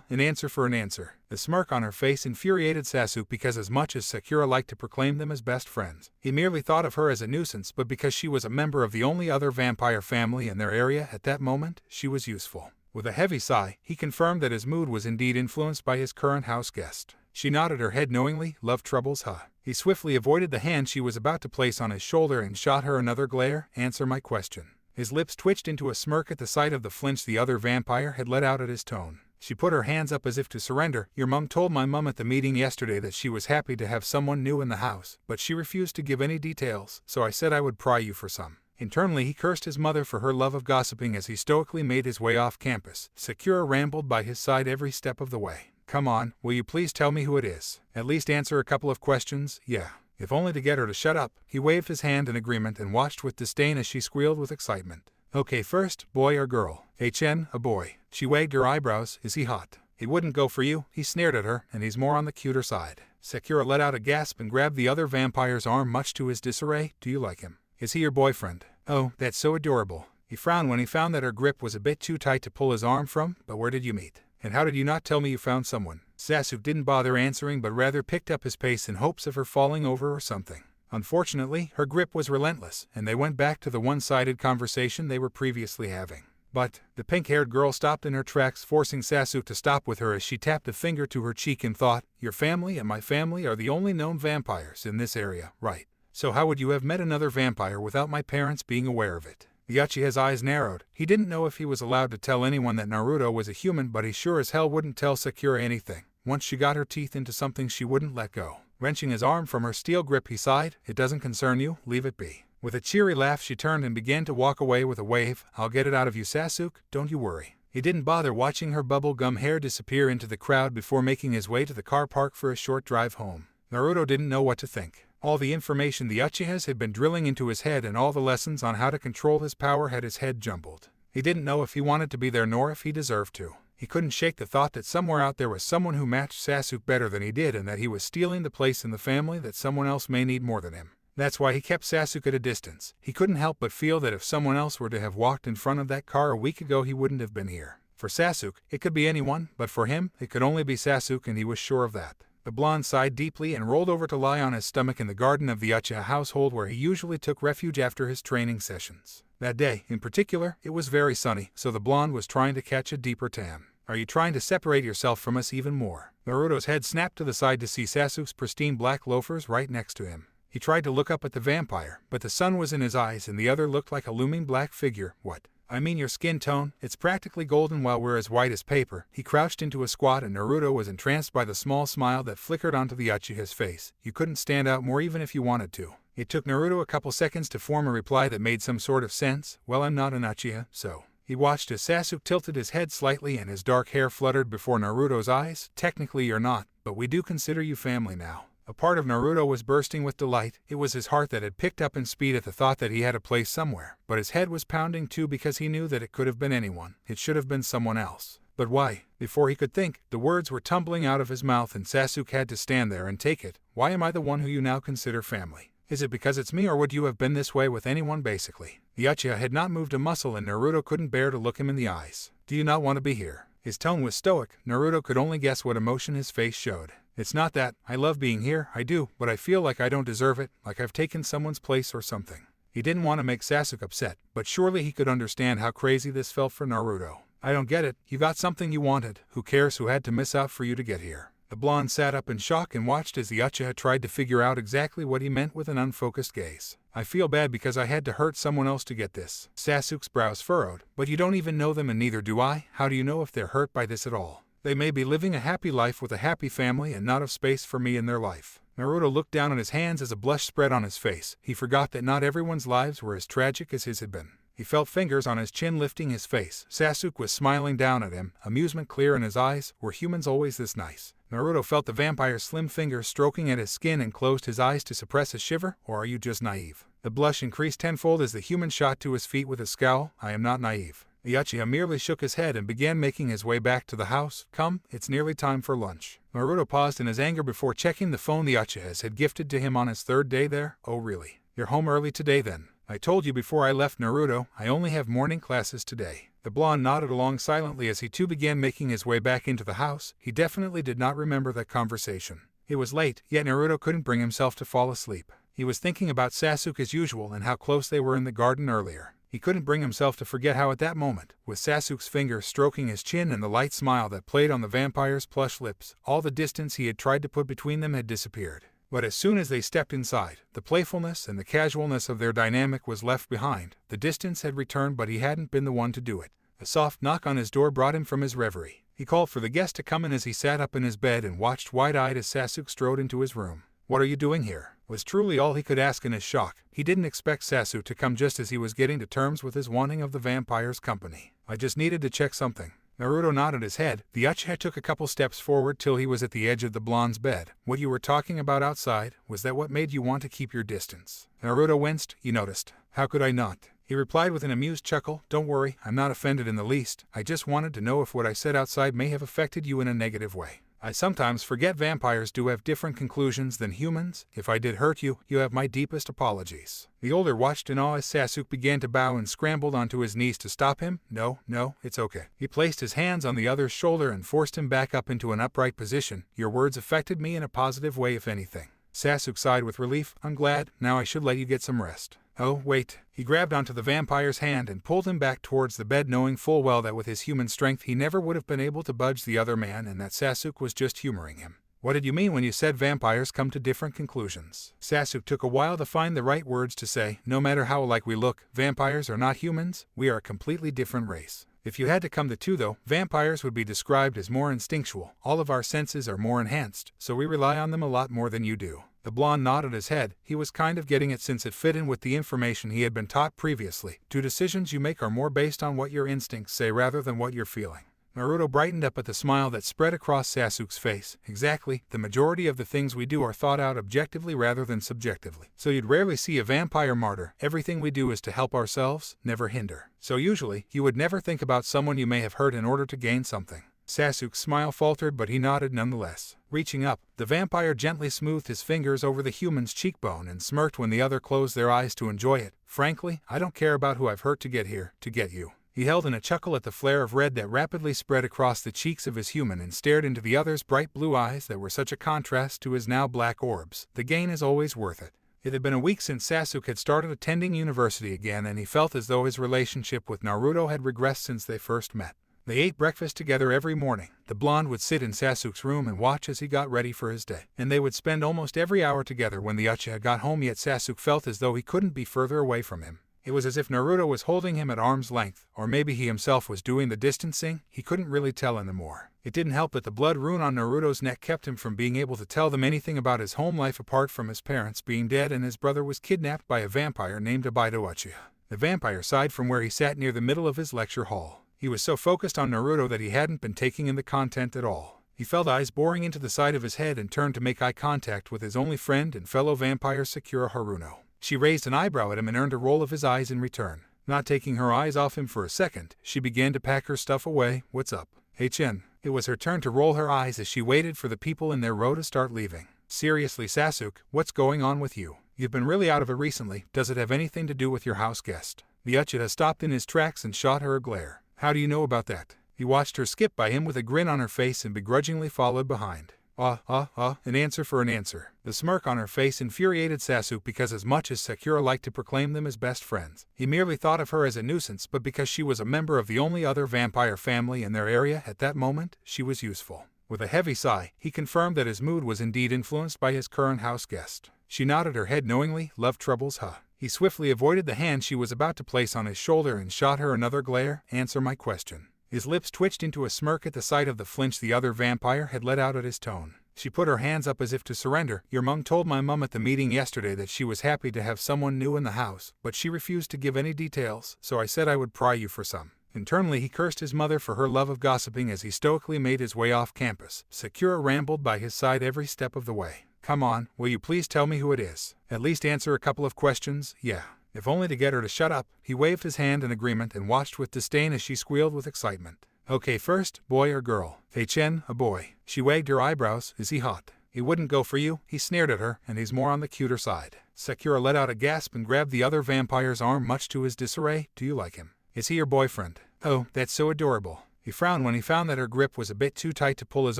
An answer for an answer. The smirk on her face infuriated Sasuke because as much as Sakura liked to proclaim them as best friends, he merely thought of her as a nuisance, but because she was a member of the only other vampire family in their area at that moment, she was useful. With a heavy sigh, he confirmed that his mood was indeed influenced by his current house guest. She nodded her head knowingly. Love troubles, huh? He swiftly avoided the hand she was about to place on his shoulder and shot her another glare. Answer my question. His lips twitched into a smirk at the sight of the flinch the other vampire had let out at his tone. She put her hands up as if to surrender. Your mom told my mom at the meeting yesterday that she was happy to have someone new in the house, but she refused to give any details, so I said I would pry you for some. Internally he cursed his mother for her love of gossiping as he stoically made his way off campus. Sakura rambled by his side every step of the way. Come on, will you please tell me who it is? At least answer a couple of questions. Yeah. If only to get her to shut up. He waved his hand in agreement and watched with disdain as she squealed with excitement. Okay, first, boy or girl? Hey Chen, a boy. She wagged her eyebrows. Is he hot? He wouldn't go for you. He sneered at her, and he's more on the cuter side. Sakura let out a gasp and grabbed the other vampire's arm much to his disarray. Do you like him? Is he your boyfriend? Oh, that's so adorable. He frowned when he found that her grip was a bit too tight to pull his arm from. But where did you meet? And how did you not tell me you found someone? Sasuke didn't bother answering but rather picked up his pace in hopes of her falling over or something. Unfortunately, her grip was relentless, and they went back to the one-sided conversation they were previously having. But the pink-haired girl stopped in her tracks, forcing Sasuke to stop with her as she tapped a finger to her cheek and thought, your family and my family are the only known vampires in this area, right? So how would you have met another vampire without my parents being aware of it? The Uchiha's eyes narrowed. He didn't know if he was allowed to tell anyone that Naruto was a human, but he sure as hell wouldn't tell Sakura anything. Once she got her teeth into something she wouldn't let go. Wrenching his arm from her steel grip, he sighed. It doesn't concern you, leave it be. With a cheery laugh she turned and began to walk away with a wave. I'll get it out of you, Sasuke, don't you worry. He didn't bother watching her bubble-gum hair disappear into the crowd before making his way to the car park for a short drive home. Naruto didn't know what to think. All the information the Uchihas had been drilling into his head and all the lessons on how to control his power had his head jumbled. He didn't know if he wanted to be there nor if he deserved to. He couldn't shake the thought that somewhere out there was someone who matched Sasuke better than he did and that he was stealing the place in the family that someone else may need more than him. That's why he kept Sasuke at a distance. He couldn't help but feel that if someone else were to have walked in front of that car a week ago he wouldn't have been here. For Sasuke, it could be anyone, but for him, it could only be Sasuke and he was sure of that. The blonde sighed deeply and rolled over to lie on his stomach in the garden of the Uchiha household where he usually took refuge after his training sessions. That day, in particular, it was very sunny, so the blonde was trying to catch a deeper tan. Are you trying to separate yourself from us even more? Naruto's head snapped to the side to see Sasuke's pristine black loafers right next to him. He tried to look up at the vampire, but the sun was in his eyes and the other looked like a looming black figure. What? I mean your skin tone, it's practically golden while we're as white as paper. He crouched into a squat and Naruto was entranced by the small smile that flickered onto the Uchiha's face. You couldn't stand out more even if you wanted to. It took Naruto a couple seconds to form a reply that made some sort of sense. Well, I'm not an Uchiha, so. He watched as Sasuke tilted his head slightly and his dark hair fluttered before Naruto's eyes. Technically you're not, but we do consider you family now. A part of Naruto was bursting with delight. It was his heart that had picked up in speed at the thought that he had a place somewhere. But his head was pounding too because he knew that it could have been anyone. It should have been someone else. But why? Before he could think, the words were tumbling out of his mouth and Sasuke had to stand there and take it. Why am I the one who you now consider family? Is it because it's me or would you have been this way with anyone basically? The Uchiha had not moved a muscle and Naruto couldn't bear to look him in the eyes. Do you not want to be here? His tone was stoic. Naruto could only guess what emotion his face showed. It's not that. I love being here, I do, but I feel like I don't deserve it, like I've taken someone's place or something. He didn't want to make Sasuke upset, but surely he could understand how crazy this felt for Naruto. I don't get it. You got something you wanted. Who cares who had to miss out for you to get here? The blonde sat up in shock and watched as the Uchiha tried to figure out exactly what he meant with an unfocused gaze. I feel bad because I had to hurt someone else to get this. Sasuke's brows furrowed. But you don't even know them and neither do I. How do you know if they're hurt by this at all? They may be living a happy life with a happy family and not have space for me in their life. Naruto looked down at his hands as a blush spread on his face. He forgot that not everyone's lives were as tragic as his had been. He felt fingers on his chin lifting his face. Sasuke was smiling down at him, amusement clear in his eyes. Were humans always this nice? Naruto felt the vampire's slim fingers stroking at his skin and closed his eyes to suppress a shiver. Or are you just naive? The blush increased tenfold as the human shot to his feet with a scowl. I am not naive. The Uchiha merely shook his head and began making his way back to the house. Come, it's nearly time for lunch. Naruto paused in his anger before checking the phone the Uchihas had gifted to him on his third day there. Oh really? You're home early today then? I told you before I left, Naruto, I only have morning classes today. The blonde nodded along silently as he too began making his way back into the house. He definitely did not remember that conversation. It was late, yet Naruto couldn't bring himself to fall asleep. He was thinking about Sasuke as usual and how close they were in the garden earlier. He couldn't bring himself to forget how at that moment, with Sasuke's fingers stroking his chin and the light smile that played on the vampire's plush lips, all the distance he had tried to put between them had disappeared. But as soon as they stepped inside, the playfulness and the casualness of their dynamic was left behind. The distance had returned, but he hadn't been the one to do it. A soft knock on his door brought him from his reverie. He called for the guest to come in as he sat up in his bed and watched wide-eyed as Sasuke strode into his room. What are you doing here? Was truly all he could ask in his shock. He didn't expect Sasuke to come just as he was getting to terms with his wanting of the vampire's company. I just needed to check something. Naruto nodded his head. The Uchiha took a couple steps forward till he was at the edge of the blonde's bed. What you were talking about outside, was that what made you want to keep your distance? Naruto winced. You noticed. How could I not? He replied with an amused chuckle. Don't worry, I'm not offended in the least. I just wanted to know if what I said outside may have affected you in a negative way. I sometimes forget vampires do have different conclusions than humans. If I did hurt you, you have my deepest apologies. The older watched in awe as Sasuke began to bow and scrambled onto his knees to stop him. No, it's okay. He placed his hands on the other's shoulder and forced him back up into an upright position. Your words affected me in a positive way, if anything. Sasuke sighed with relief. I'm glad. Now I should let you get some rest. Oh, wait. He grabbed onto the vampire's hand and pulled him back towards the bed, knowing full well that with his human strength he never would have been able to budge the other man and that Sasuke was just humoring him. What did you mean when you said vampires come to different conclusions? Sasuke took a while to find the right words to say. No matter how alike we look, vampires are not humans. We are a completely different race. If you had to come to two though, vampires would be described as more instinctual. All of our senses are more enhanced, so we rely on them a lot more than you do. The blonde nodded his head. He was kind of getting it since it fit in with the information he had been taught previously. Two decisions you make are more based on what your instincts say rather than what you're feeling. Naruto brightened up at the smile that spread across Sasuke's face. Exactly, the majority of the things we do are thought out objectively rather than subjectively. So you'd rarely see a vampire martyr. Everything we do is to help ourselves, never hinder. So usually, you would never think about someone you may have hurt in order to gain something. Sasuke's smile faltered, but he nodded nonetheless. Reaching up, the vampire gently smoothed his fingers over the human's cheekbone and smirked when the other closed their eyes to enjoy it. Frankly, I don't care about who I've hurt to get here, to get you. He held in a chuckle at the flare of red that rapidly spread across the cheeks of his human and stared into the other's bright blue eyes that were such a contrast to his now black orbs. The gain is always worth it. It had been a week since Sasuke had started attending university again, and he felt as though his relationship with Naruto had regressed since they first met. They ate breakfast together every morning. The blonde would sit in Sasuke's room and watch as he got ready for his day. And they would spend almost every hour together when the Uchiha got home, yet Sasuke felt as though he couldn't be further away from him. It was as if Naruto was holding him at arm's length, or maybe he himself was doing the distancing. He couldn't really tell anymore. It didn't help that the blood rune on Naruto's neck kept him from being able to tell them anything about his home life apart from his parents being dead and his brother was kidnapped by a vampire named Obito Uchiha. The vampire sighed from where he sat near the middle of his lecture hall. He was so focused on Naruto that he hadn't been taking in the content at all. He felt eyes boring into the side of his head and turned to make eye contact with his only friend and fellow vampire Sakura Haruno. She raised an eyebrow at him and earned a roll of his eyes in return. Not taking her eyes off him for a second, she began to pack her stuff away. What's up? Hey Chen. It was her turn to roll her eyes as she waited for the people in their row to start leaving. Seriously Sasuke, what's going on with you? You've been really out of it recently. Does it have anything to do with your house guest? The Uchiha stopped in his tracks and shot her a glare. How do you know about that? He watched her skip by him with a grin on her face and begrudgingly followed behind. An answer for an answer. The smirk on her face infuriated Sasuke because as much as Sakura liked to proclaim them as best friends, he merely thought of her as a nuisance, but because she was a member of the only other vampire family in their area at that moment, she was useful. With a heavy sigh, he confirmed that his mood was indeed influenced by his current house guest. She nodded her head knowingly. Love troubles, huh? He swiftly avoided the hand she was about to place on his shoulder and shot her another glare. Answer my question. His lips twitched into a smirk at the sight of the flinch the other vampire had let out at his tone. She put her hands up as if to surrender. Your mom told my mom at the meeting yesterday that she was happy to have someone new in the house, but she refused to give any details, so I said I would pry you for some. Internally he cursed his mother for her love of gossiping as he stoically made his way off campus. Sakura rambled by his side every step of the way. Come on, will you please tell me who it is? At least answer a couple of questions, yeah. If only to get her to shut up. He waved his hand in agreement and watched with disdain as she squealed with excitement. Okay, first, boy or girl? Chen, a boy. She wagged her eyebrows. Is he hot? He wouldn't go for you. He sneered at her, and he's more on the cuter side. Sakura let out a gasp and grabbed the other vampire's arm much to his disarray. Do you like him? Is he your boyfriend? Oh, that's so adorable. He frowned when he found that her grip was a bit too tight to pull his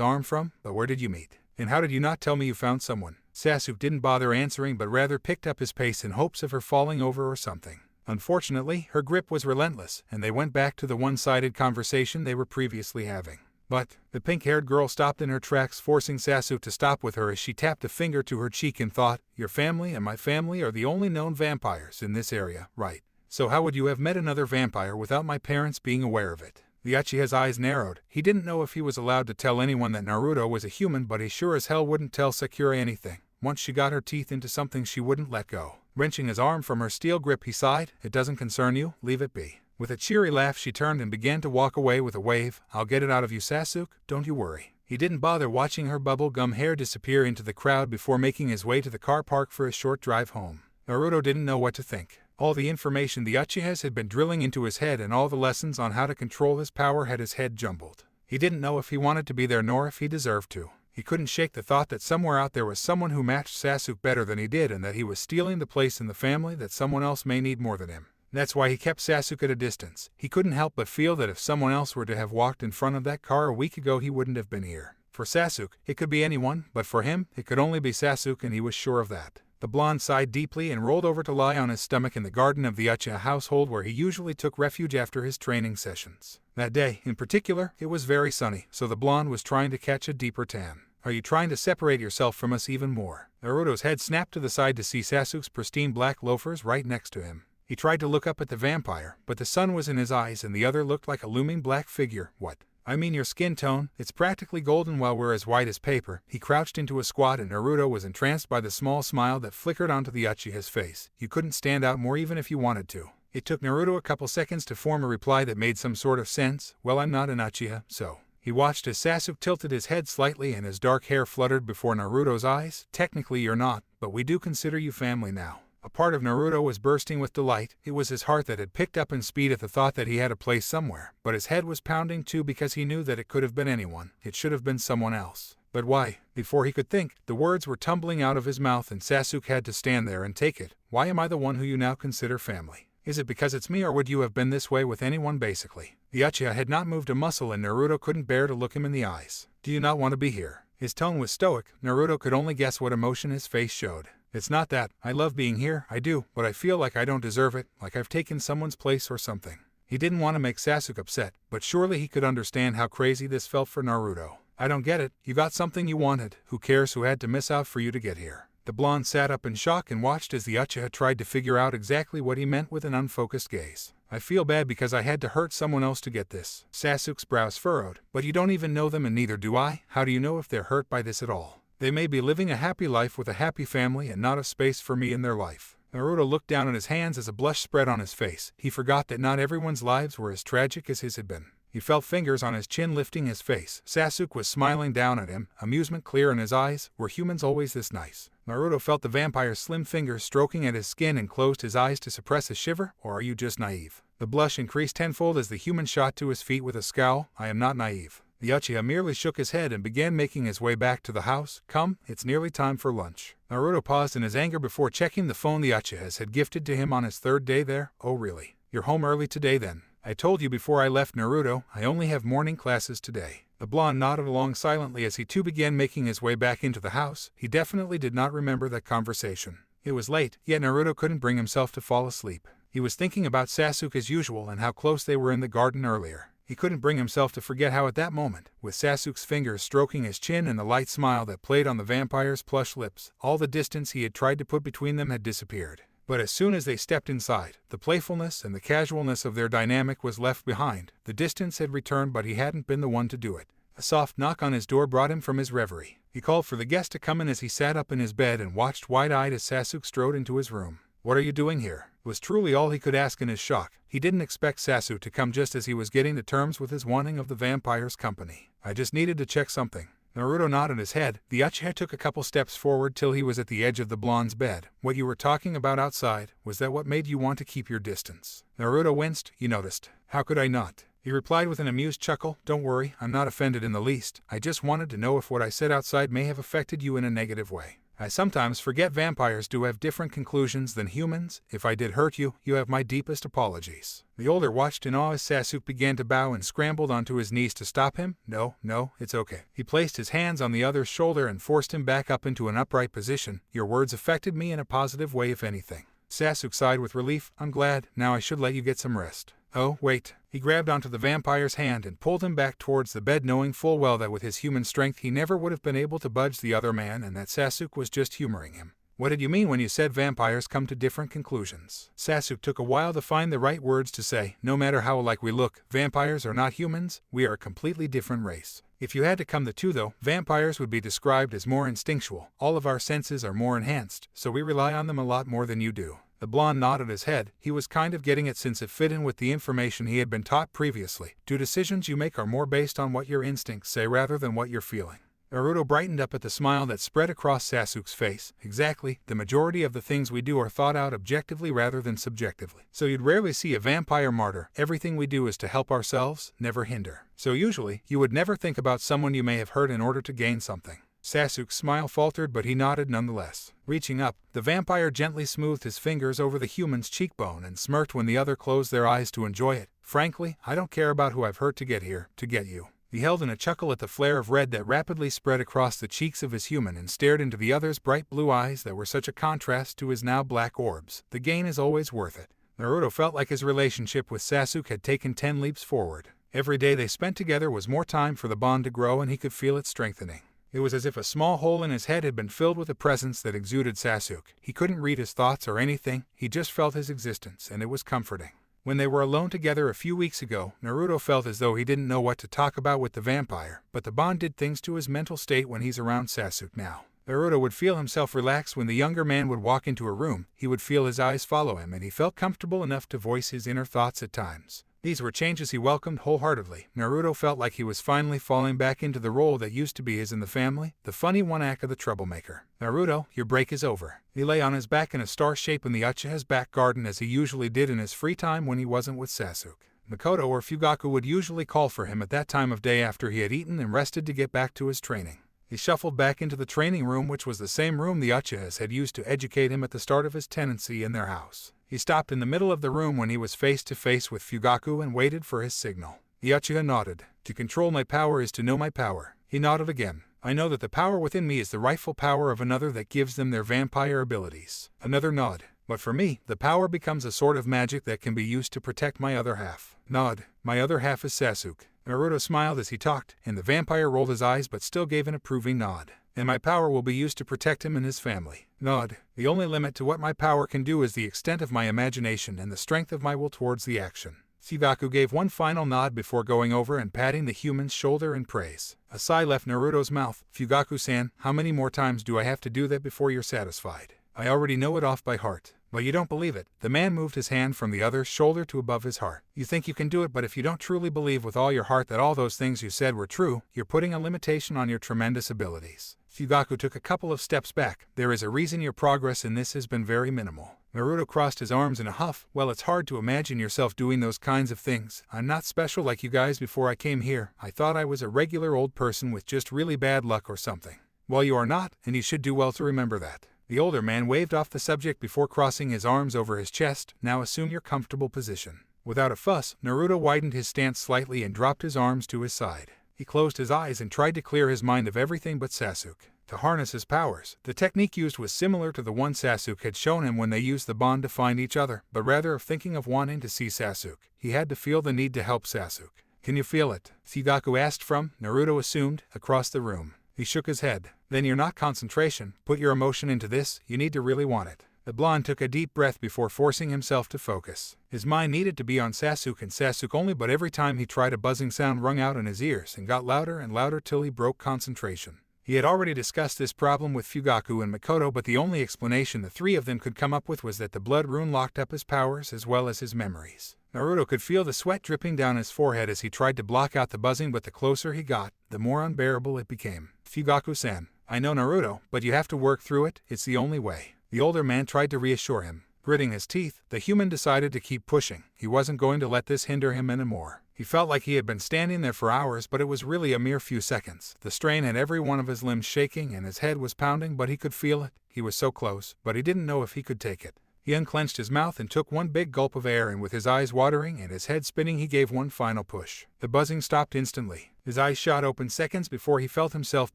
arm from. But where did you meet? And how did you not tell me you found someone? Sasuke didn't bother answering but rather picked up his pace in hopes of her falling over or something. Unfortunately, her grip was relentless, and they went back to the one-sided conversation they were previously having. But the pink-haired girl stopped in her tracks, forcing Sasuke to stop with her as she tapped a finger to her cheek and thought, your family and my family are the only known vampires in this area, right? So how would you have met another vampire without my parents being aware of it? The Uchiha's eyes narrowed. He didn't know if he was allowed to tell anyone that Naruto was a human, but he sure as hell wouldn't tell Sakura anything. Once she got her teeth into something she wouldn't let go. Wrenching his arm from her steel grip, he sighed. It doesn't concern you, leave it be. With a cheery laugh she turned and began to walk away with a wave. I'll get it out of you, Sasuke, don't you worry. He didn't bother watching her bubble-gum hair disappear into the crowd before making his way to the car park for a short drive home. Naruto didn't know what to think. All the information the Uchihas had been drilling into his head and all the lessons on how to control his power had his head jumbled. He didn't know if he wanted to be there nor if he deserved to. He couldn't shake the thought that somewhere out there was someone who matched Sasuke better than he did and that he was stealing the place in the family that someone else may need more than him. That's why he kept Sasuke at a distance. He couldn't help but feel that if someone else were to have walked in front of that car a week ago he wouldn't have been here. For Sasuke, it could be anyone, but for him, it could only be Sasuke, and he was sure of that. The blonde sighed deeply and rolled over to lie on his stomach in the garden of the Uchiha household where he usually took refuge after his training sessions. That day, in particular, it was very sunny, so the blonde was trying to catch a deeper tan. Are you trying to separate yourself from us even more? Naruto's head snapped to the side to see Sasuke's pristine black loafers right next to him. He tried to look up at the vampire, but the sun was in his eyes and the other looked like a looming black figure. What? I mean your skin tone, it's practically golden while we're as white as paper. He crouched into a squat and Naruto was entranced by the small smile that flickered onto the Uchiha's face. You couldn't stand out more even if you wanted to. It took Naruto a couple seconds to form a reply that made some sort of sense. Well, I'm not an Uchiha, so. He watched as Sasuke tilted his head slightly and his dark hair fluttered before Naruto's eyes. Technically you're not, but we do consider you family now. A part of Naruto was bursting with delight. It was his heart that had picked up in speed at the thought that he had a place somewhere, but his head was pounding too because he knew that it could have been anyone. It should have been someone else. But why? Before he could think, the words were tumbling out of his mouth and Sasuke had to stand there and take it. Why am I the one who you now consider family? Is it because it's me, or would you have been this way with anyone basically? The Uchiha had not moved a muscle and Naruto couldn't bear to look him in the eyes. Do you not want to be here? His tone was stoic. Naruto could only guess what emotion his face showed. It's not that. I love being here, I do, but I feel like I don't deserve it, like I've taken someone's place or something. He didn't want to make Sasuke upset, but surely he could understand how crazy this felt for Naruto. I don't get it. You got something you wanted. Who cares who had to miss out for you to get here? The blonde sat up in shock and watched as the Uchiha tried to figure out exactly what he meant with an unfocused gaze. I feel bad because I had to hurt someone else to get this. Sasuke's brows furrowed. But you don't even know them and neither do I. How do you know if they're hurt by this at all? They may be living a happy life with a happy family and not a space for me in their life. Naruto looked down at his hands as a blush spread on his face. He forgot that not everyone's lives were as tragic as his had been. He felt fingers on his chin lifting his face. Sasuke was smiling down at him, amusement clear in his eyes. Were humans always this nice? Naruto felt the vampire's slim fingers stroking at his skin and closed his eyes to suppress a shiver. Or are you just naive? The blush increased tenfold as the human shot to his feet with a scowl. I am not naive. The Uchiha merely shook his head and began making his way back to the house. Come, it's nearly time for lunch. Naruto paused in his anger before checking the phone the Uchihas had gifted to him on his third day there. Oh really? You're home early today then? I told you before I left, Naruto, I only have morning classes today. The blonde nodded along silently as he too began making his way back into the house. He definitely did not remember that conversation. It was late, yet Naruto couldn't bring himself to fall asleep. He was thinking about Sasuke as usual and how close they were in the garden earlier. He couldn't bring himself to forget how at that moment, with Sasuke's fingers stroking his chin and the light smile that played on the vampire's plush lips, all the distance he had tried to put between them had disappeared. But as soon as they stepped inside, the playfulness and the casualness of their dynamic was left behind. The distance had returned, but he hadn't been the one to do it. A soft knock on his door brought him from his reverie. He called for the guest to come in as he sat up in his bed and watched wide-eyed as Sasuke strode into his room. "What are you doing here?" was truly all he could ask in his shock. He didn't expect Sasuke to come just as he was getting to terms with his wanting of the vampire's company. "I just needed to check something." Naruto nodded his head. The Uchiha took a couple steps forward till he was at the edge of the blonde's bed. "What you were talking about outside, was that what made you want to keep your distance?" Naruto winced. "You noticed." "How could I not?" he replied with an amused chuckle. "Don't worry, I'm not offended in the least. I just wanted to know if what I said outside may have affected you in a negative way. I sometimes forget vampires do have different conclusions than humans. If I did hurt you, you have my deepest apologies." The older watched in awe as Sasuke began to bow and scrambled onto his knees to stop him. No, it's okay." He placed his hands on the other's shoulder and forced him back up into an upright position. "Your words affected me in a positive way, if anything." Sasuke sighed with relief. "I'm glad. Now I should let you get some rest." "Oh, wait." He grabbed onto the vampire's hand and pulled him back towards the bed, knowing full well that with his human strength he never would have been able to budge the other man and that Sasuke was just humoring him. "What did you mean when you said vampires come to different conclusions?" Sasuke took a while to find the right words to say. "No matter how alike we look, vampires are not humans. We are a completely different race. If you had to come the two though, vampires would be described as more instinctual. All of our senses are more enhanced, so we rely on them a lot more than you do." The blonde nodded his head. He was kind of getting it since it fit in with the information he had been taught previously. "Do decisions you make are more based on what your instincts say rather than what you're feeling?" Naruto brightened up at the smile that spread across Sasuke's face. "Exactly. The majority of the things we do are thought out objectively rather than subjectively. So you'd rarely see a vampire martyr. Everything we do is to help ourselves, never hinder. So usually, you would never think about someone you may have hurt in order to gain something." Sasuke's smile faltered, but he nodded nonetheless. Reaching up, the vampire gently smoothed his fingers over the human's cheekbone and smirked when the other closed their eyes to enjoy it. "Frankly, I don't care about who I've hurt to get here, to get you." He held in a chuckle at the flare of red that rapidly spread across the cheeks of his human and stared into the other's bright blue eyes that were such a contrast to his now black orbs. "The gain is always worth it." Naruto felt like his relationship with Sasuke had taken 10 leaps forward. Every day they spent together was more time for the bond to grow, and he could feel it strengthening. It was as if a small hole in his head had been filled with a presence that exuded Sasuke. He couldn't read his thoughts or anything, he just felt his existence, and it was comforting. When they were alone together a few weeks ago, Naruto felt as though he didn't know what to talk about with the vampire, but the bond did things to his mental state when he's around Sasuke now. Naruto would feel himself relax when the younger man would walk into a room. He would feel his eyes follow him, and he felt comfortable enough to voice his inner thoughts at times. These were changes he welcomed wholeheartedly. Naruto felt like he was finally falling back into the role that used to be his in the family, the funny one Acha the troublemaker. "Naruto, your break is over." He lay on his back in a star shape in the Uchiha's back garden as he usually did in his free time when he wasn't with Sasuke. Makoto or Fugaku would usually call for him at that time of day after he had eaten and rested to get back to his training. He shuffled back into the training room, which was the same room the Uchihas had used to educate him at the start of his tenancy in their house. He stopped in the middle of the room when he was face to face with Fugaku and waited for his signal. The Uchiha nodded. "To control my power is to know my power." He nodded again. "I know that the power within me is the rightful power of another that gives them their vampire abilities." Another nod. "But for me, the power becomes a sort of magic that can be used to protect my other half." Nod. "My other half is Sasuke." Naruto smiled as he talked, and the vampire rolled his eyes but still gave an approving nod. "And my power will be used to protect him and his family." Nod. "The only limit to what my power can do is the extent of my imagination and the strength of my will towards the action." Fugaku gave one final nod before going over and patting the human's shoulder in praise. A sigh left Naruto's mouth. "Fugaku-san, how many more times do I have to do that before you're satisfied?" "I already know it off by heart." "But you don't believe it." The man moved his hand from the other's shoulder to above his heart. "You think you can do it, but if you don't truly believe with all your heart that all those things you said were true, you're putting a limitation on your tremendous abilities." Fugaku took a couple of steps back. "There is a reason your progress in this has been very minimal." Naruto crossed his arms in a huff. "Well, it's hard to imagine yourself doing those kinds of things. I'm not special like you guys before I came here. I thought I was a regular old person with just really bad luck or something. Well, you are not, and you should do well to remember that." The older man waved off the subject before crossing his arms over his chest. "Now assume your comfortable position." Without a fuss, Naruto widened his stance slightly and dropped his arms to his side. He closed his eyes and tried to clear his mind of everything but Sasuke. To harness his powers, the technique used was similar to the one Sasuke had shown him when they used the bond to find each other, but rather of thinking of wanting to see Sasuke, he had to feel the need to help Sasuke. "Can you feel it?" Fugaku asked from, Naruto assumed, across the room. He shook his head. "Then you're not concentration. Put your emotion into this, you need to really want it." The blonde took a deep breath before forcing himself to focus. His mind needed to be on Sasuke and Sasuke only, but every time he tried, a buzzing sound rung out in his ears and got louder and louder till he broke concentration. He had already discussed this problem with Fugaku and Mikoto, but the only explanation the three of them could come up with was that the blood rune locked up his powers as well as his memories. Naruto could feel the sweat dripping down his forehead as he tried to block out the buzzing, but the closer he got, the more unbearable it became. Fugaku-san, I know Naruto, but you have to work through it, it's the only way. The older man tried to reassure him. Gritting his teeth, the human decided to keep pushing. He wasn't going to let this hinder him anymore. He felt like he had been standing there for hours, but it was really a mere few seconds. The strain had every one of his limbs shaking and his head was pounding, but he could feel it. He was so close, but he didn't know if he could take it. He unclenched his mouth and took one big gulp of air, and with his eyes watering and his head spinning, he gave one final push. The buzzing stopped instantly. His eyes shot open seconds before he felt himself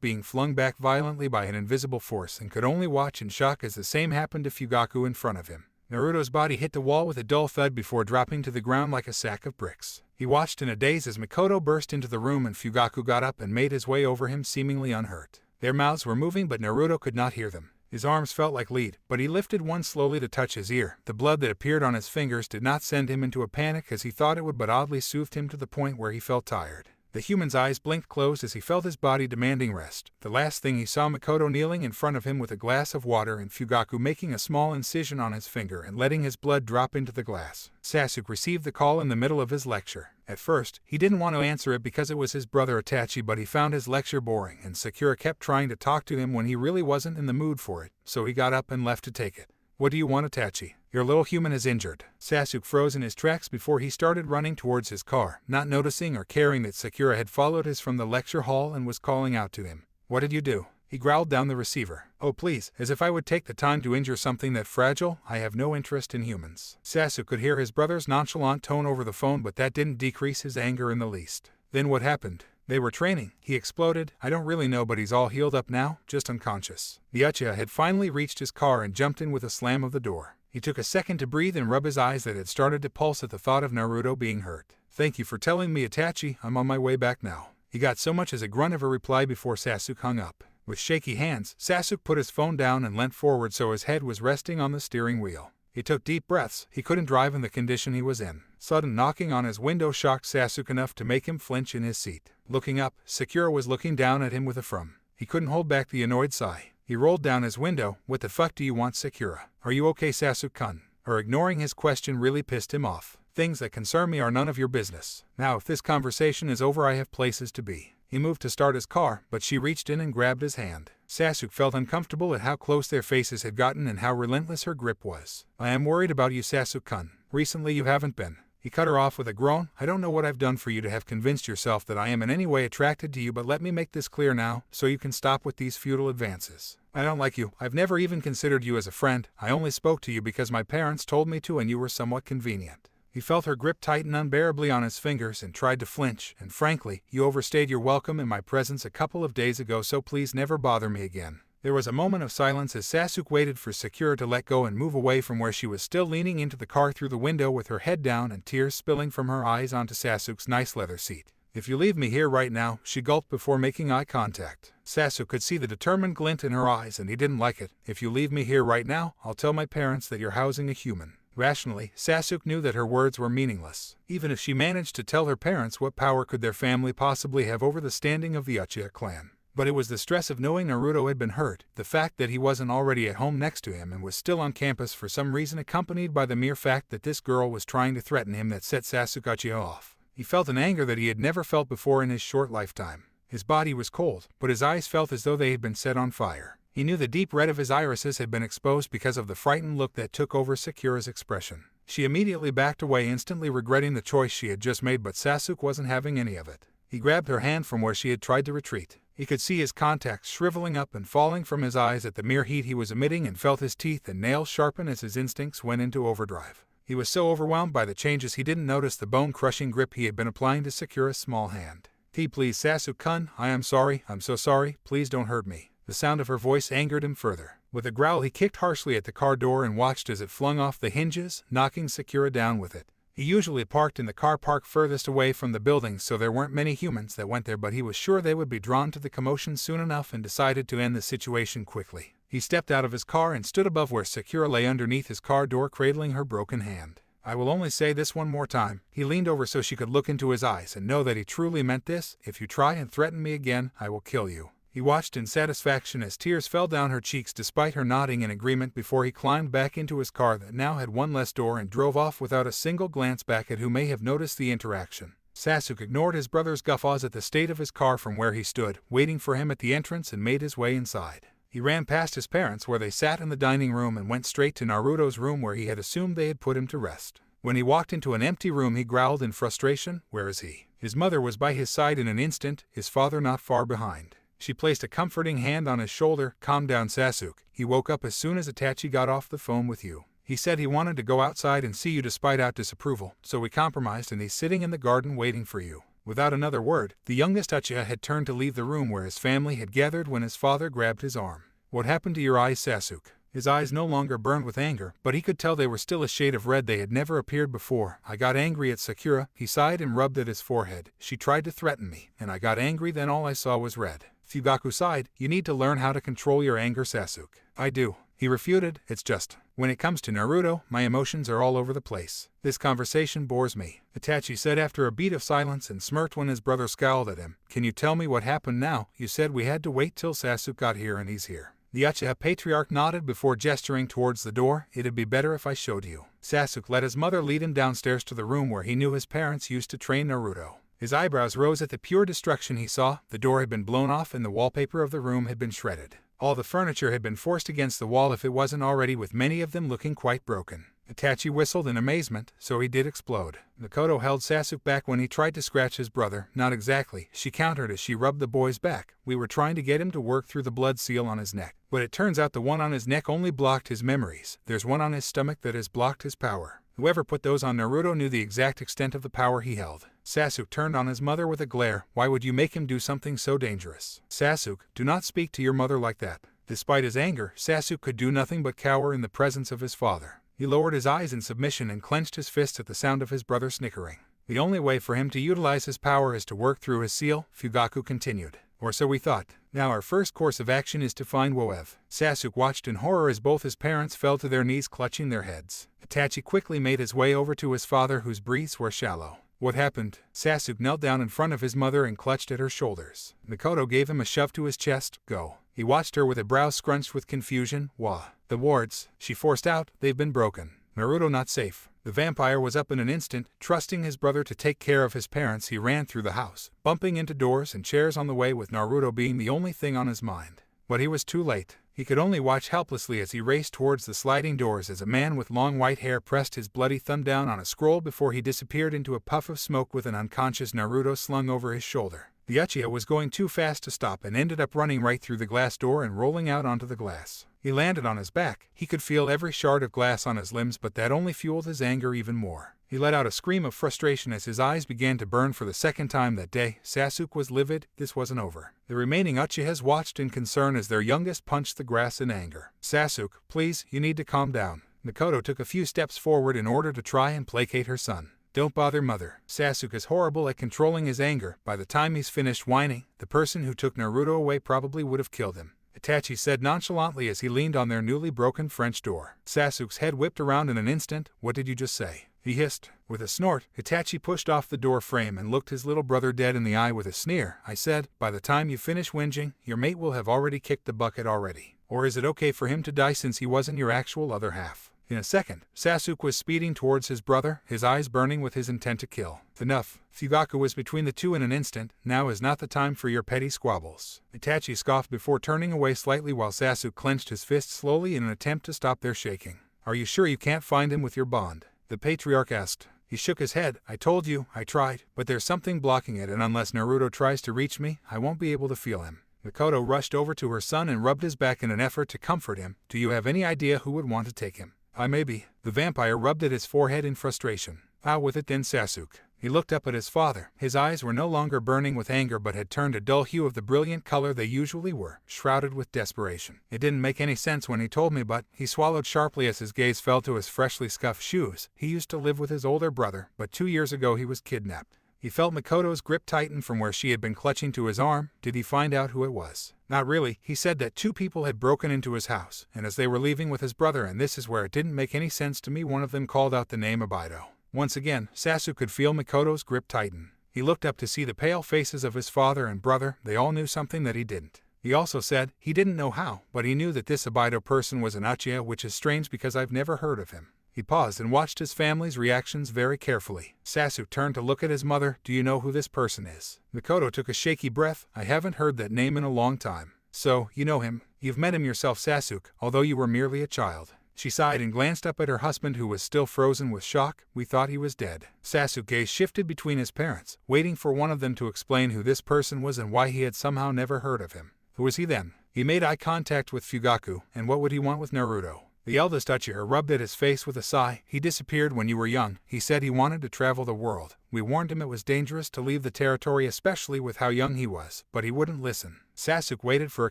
being flung back violently by an invisible force and could only watch in shock as the same happened to Fugaku in front of him. Naruto's body hit the wall with a dull thud before dropping to the ground like a sack of bricks. He watched in a daze as Mikoto burst into the room and Fugaku got up and made his way over him seemingly unhurt. Their mouths were moving, but Naruto could not hear them. His arms felt like lead, but he lifted one slowly to touch his ear. The blood that appeared on his fingers did not send him into a panic as he thought it would, but oddly soothed him to the point where he felt tired. The human's eyes blinked closed as he felt his body demanding rest. The last thing he saw, Mikoto kneeling in front of him with a glass of water and Fugaku making a small incision on his finger and letting his blood drop into the glass. Sasuke received the call in the middle of his lecture. At first, he didn't want to answer it because it was his brother Itachi, but he found his lecture boring and Sakura kept trying to talk to him when he really wasn't in the mood for it, so he got up and left to take it. What do you want, Itachi? Your little human is injured. Sasuke froze in his tracks before he started running towards his car, not noticing or caring that Sakura had followed us from the lecture hall and was calling out to him. What did you do? He growled down the receiver. Oh please, as if I would take the time to injure something that fragile. I have no interest in humans. Sasuke could hear his brother's nonchalant tone over the phone, but that didn't decrease his anger in the least. Then what happened? They were training, he exploded. I don't really know, but he's all healed up now, just unconscious. The Uchiha had finally reached his car and jumped in with a slam of the door. He took a second to breathe and rub his eyes that had started to pulse at the thought of Naruto being hurt. Thank you for telling me, Itachi. I'm on my way back now. He got so much as a grunt of a reply before Sasuke hung up. With shaky hands, Sasuke put his phone down and leant forward so his head was resting on the steering wheel. He took deep breaths. He couldn't drive in the condition he was in. Sudden knocking on his window shocked Sasuke enough to make him flinch in his seat. Looking up, Sakura was looking down at him with a frown. He couldn't hold back the annoyed sigh. He rolled down his window. What the fuck do you want, Sakura? Are you okay, Sasuke-kun? Her ignoring his question really pissed him off. Things that concern me are none of your business. Now if this conversation is over, I have places to be. He moved to start his car, but she reached in and grabbed his hand. Sasuke felt uncomfortable at how close their faces had gotten and how relentless her grip was. I am worried about you, Sasuke-kun. Recently you haven't been. He cut her off with a groan. I don't know what I've done for you to have convinced yourself that I am in any way attracted to you, but let me make this clear now, so you can stop with these futile advances. I don't like you. I've never even considered you as a friend. I only spoke to you because my parents told me to and you were somewhat convenient. He felt her grip tighten unbearably on his fingers and tried to flinch, and frankly, you overstayed your welcome in my presence a couple of days ago, so please never bother me again. There was a moment of silence as Sasuke waited for Sakura to let go and move away from where she was still leaning into the car through the window with her head down and tears spilling from her eyes onto Sasuke's nice leather seat. If you leave me here right now, she gulped before making eye contact. Sasuke could see the determined glint in her eyes and he didn't like it. If you leave me here right now, I'll tell my parents that you're housing a human. Rationally, Sasuke knew that her words were meaningless. Even if she managed to tell her parents, what power could their family possibly have over the standing of the Uchiha clan? But it was the stress of knowing Naruto had been hurt, the fact that he wasn't already at home next to him and was still on campus for some reason, accompanied by the mere fact that this girl was trying to threaten him, that set Sasuke Uchiha off. He felt an anger that he had never felt before in his short lifetime. His body was cold, but his eyes felt as though they had been set on fire. He knew the deep red of his irises had been exposed because of the frightened look that took over Sakura's expression. She immediately backed away, instantly regretting the choice she had just made, but Sasuke wasn't having any of it. He grabbed her hand from where she had tried to retreat. He could see his contacts shriveling up and falling from his eyes at the mere heat he was emitting and felt his teeth and nails sharpen as his instincts went into overdrive. He was so overwhelmed by the changes he didn't notice the bone-crushing grip he had been applying to Sakura's small hand. Please, Sasuke-kun, I am sorry, I'm so sorry, please don't hurt me. The sound of her voice angered him further. With a growl, he kicked harshly at the car door and watched as it flung off the hinges, knocking Sakura down with it. He usually parked in the car park furthest away from the building, so there weren't many humans that went there, but he was sure they would be drawn to the commotion soon enough and decided to end the situation quickly. He stepped out of his car and stood above where Sakura lay underneath his car door cradling her broken hand. I will only say this one more time. He leaned over so she could look into his eyes and know that he truly meant this. If you try and threaten me again, I will kill you. He watched in satisfaction as tears fell down her cheeks despite her nodding in agreement before he climbed back into his car that now had one less door and drove off without a single glance back at who may have noticed the interaction. Sasuke ignored his brother's guffaws at the state of his car from where he stood, waiting for him at the entrance, and made his way inside. He ran past his parents where they sat in the dining room and went straight to Naruto's room where he had assumed they had put him to rest. When he walked into an empty room, he growled in frustration, "Where is he?" His mother was by his side in an instant, his father not far behind. She placed a comforting hand on his shoulder. "Calm down, Sasuke. He woke up as soon as Itachi got off the phone with you. He said he wanted to go outside and see you despite our disapproval, so we compromised and he's sitting in the garden waiting for you." Without another word, the youngest Uchiha had turned to leave the room where his family had gathered when his father grabbed his arm. "What happened to your eyes, Sasuke?" His eyes no longer burned with anger, but he could tell they were still a shade of red they had never appeared before. "I got angry at Sakura," he sighed and rubbed at his forehead. "She tried to threaten me, and I got angry, then all I saw was red." Fugaku sighed. "You need to learn how to control your anger, Sasuke." "I do," he refuted. "It's just, when it comes to Naruto, my emotions are all over the place. This conversation bores me," Itachi said after a beat of silence and smirked when his brother scowled at him. "Can you tell me what happened now? You said we had to wait till Sasuke got here and he's here." The Uchiha patriarch nodded before gesturing towards the door. "It'd be better if I showed you." Sasuke let his mother lead him downstairs to the room where he knew his parents used to train Naruto. His eyebrows rose at the pure destruction he saw. The door had been blown off and the wallpaper of the room had been shredded. All the furniture had been forced against the wall if it wasn't already, with many of them looking quite broken. Itachi whistled in amazement. "So he did explode." Mikoto held Sasuke back when he tried to scratch his brother. "Not exactly," she countered as she rubbed the boy's back. "We were trying to get him to work through the blood seal on his neck. But it turns out the one on his neck only blocked his memories. There's one on his stomach that has blocked his power. Whoever put those on Naruto knew the exact extent of the power he held." Sasuke turned on his mother with a glare. "Why would you make him do something so dangerous?" "Sasuke, do not speak to your mother like that." Despite his anger, Sasuke could do nothing but cower in the presence of his father. He lowered his eyes in submission and clenched his fists at the sound of his brother snickering. "The only way for him to utilize his power is to work through his seal," Fugaku continued. "Or so we thought. Now our first course of action is to find Woev." Sasuke watched in horror as both his parents fell to their knees clutching their heads. Itachi quickly made his way over to his father, whose breaths were shallow. "What happened?" Sasuke knelt down in front of his mother and clutched at her shoulders. Mikoto gave him a shove to his chest. "Go." He watched her with a brow scrunched with confusion. "Wah." "The wards," she forced out. "They've been broken. Naruto not safe." The vampire was up in an instant. Trusting his brother to take care of his parents, he ran through the house, bumping into doors and chairs on the way, with Naruto being the only thing on his mind. But he was too late. He could only watch helplessly as he raced towards the sliding doors as a man with long white hair pressed his bloody thumb down on a scroll before he disappeared into a puff of smoke with an unconscious Naruto slung over his shoulder. The Uchiha was going too fast to stop and ended up running right through the glass door and rolling out onto the glass. He landed on his back. He could feel every shard of glass on his limbs, but that only fueled his anger even more. He let out a scream of frustration as his eyes began to burn for the second time that day. Sasuke was livid. This wasn't over. The remaining Uchihas watched in concern as their youngest punched the grass in anger. "Sasuke, please, you need to calm down." Mikoto took a few steps forward in order to try and placate her son. "Don't bother, mother." Sasuke is horrible at controlling his anger. By the time he's finished whining, the person who took Naruto away probably would have killed him, Itachi said nonchalantly as he leaned on their newly broken French door. Sasuke's head whipped around in an instant. "What did you just say?" he hissed. With a snort, Itachi pushed off the door frame and looked his little brother dead in the eye with a sneer. "I said, by the time you finish whinging, your mate will have already kicked the bucket already. Or is it okay for him to die since he wasn't your actual other half?" In a second, Sasuke was speeding towards his brother, his eyes burning with his intent to kill. Enough. Fugaku was between the two in an instant. "Now is not the time for your petty squabbles." Itachi scoffed before turning away slightly while Sasuke clenched his fist slowly in an attempt to stop their shaking. "Are you sure you can't find him with your bond?" the patriarch asked. He shook his head. "I told you, I tried, but there's something blocking it, and unless Naruto tries to reach me, I won't be able to feel him." Mikoto rushed over to her son and rubbed his back in an effort to comfort him. "Do you have any idea who would want to take him?" "I maybe." The vampire rubbed at his forehead in frustration. "Out with it then, Sasuke." He looked up at his father. His eyes were no longer burning with anger but had turned a dull hue of the brilliant color they usually were, shrouded with desperation. "It didn't make any sense when he told me, but..." He swallowed sharply as his gaze fell to his freshly scuffed shoes. "He used to live with his older brother, but 2 years ago he was kidnapped. He felt Makoto's grip tighten from where she had been clutching to his arm. Did he find out who it was? Not really. He said that 2 people had broken into his house, and as they were leaving with his brother, and this is where it didn't make any sense to me, one of them called out the name Abido. Once again, Sasuke could feel Makoto's grip tighten. He looked up to see the pale faces of his father and brother. They all knew something that he didn't. He also said he didn't know how, but he knew that this Abido person was an Uchiha, which is strange because I've never heard of him. He paused and watched his family's reactions very carefully. Sasuke turned to look at his mother. Do you know who this person is? Makoto took a shaky breath. I haven't heard that name in a long time. So, you know him. You've met him yourself, Sasuke, although you were merely a child. She sighed and glanced up at her husband, who was still frozen with shock. We thought he was dead. Sasuke's gaze shifted between his parents, waiting for one of them to explain who this person was and why he had somehow never heard of him. Who was he then? He made eye contact with Fugaku, and what would he want with Naruto? The eldest Uchiha rubbed at his face with a sigh. He disappeared when you were young. He said he wanted to travel the world. We warned him it was dangerous to leave the territory, especially with how young he was, but he wouldn't listen. Sasuke waited for a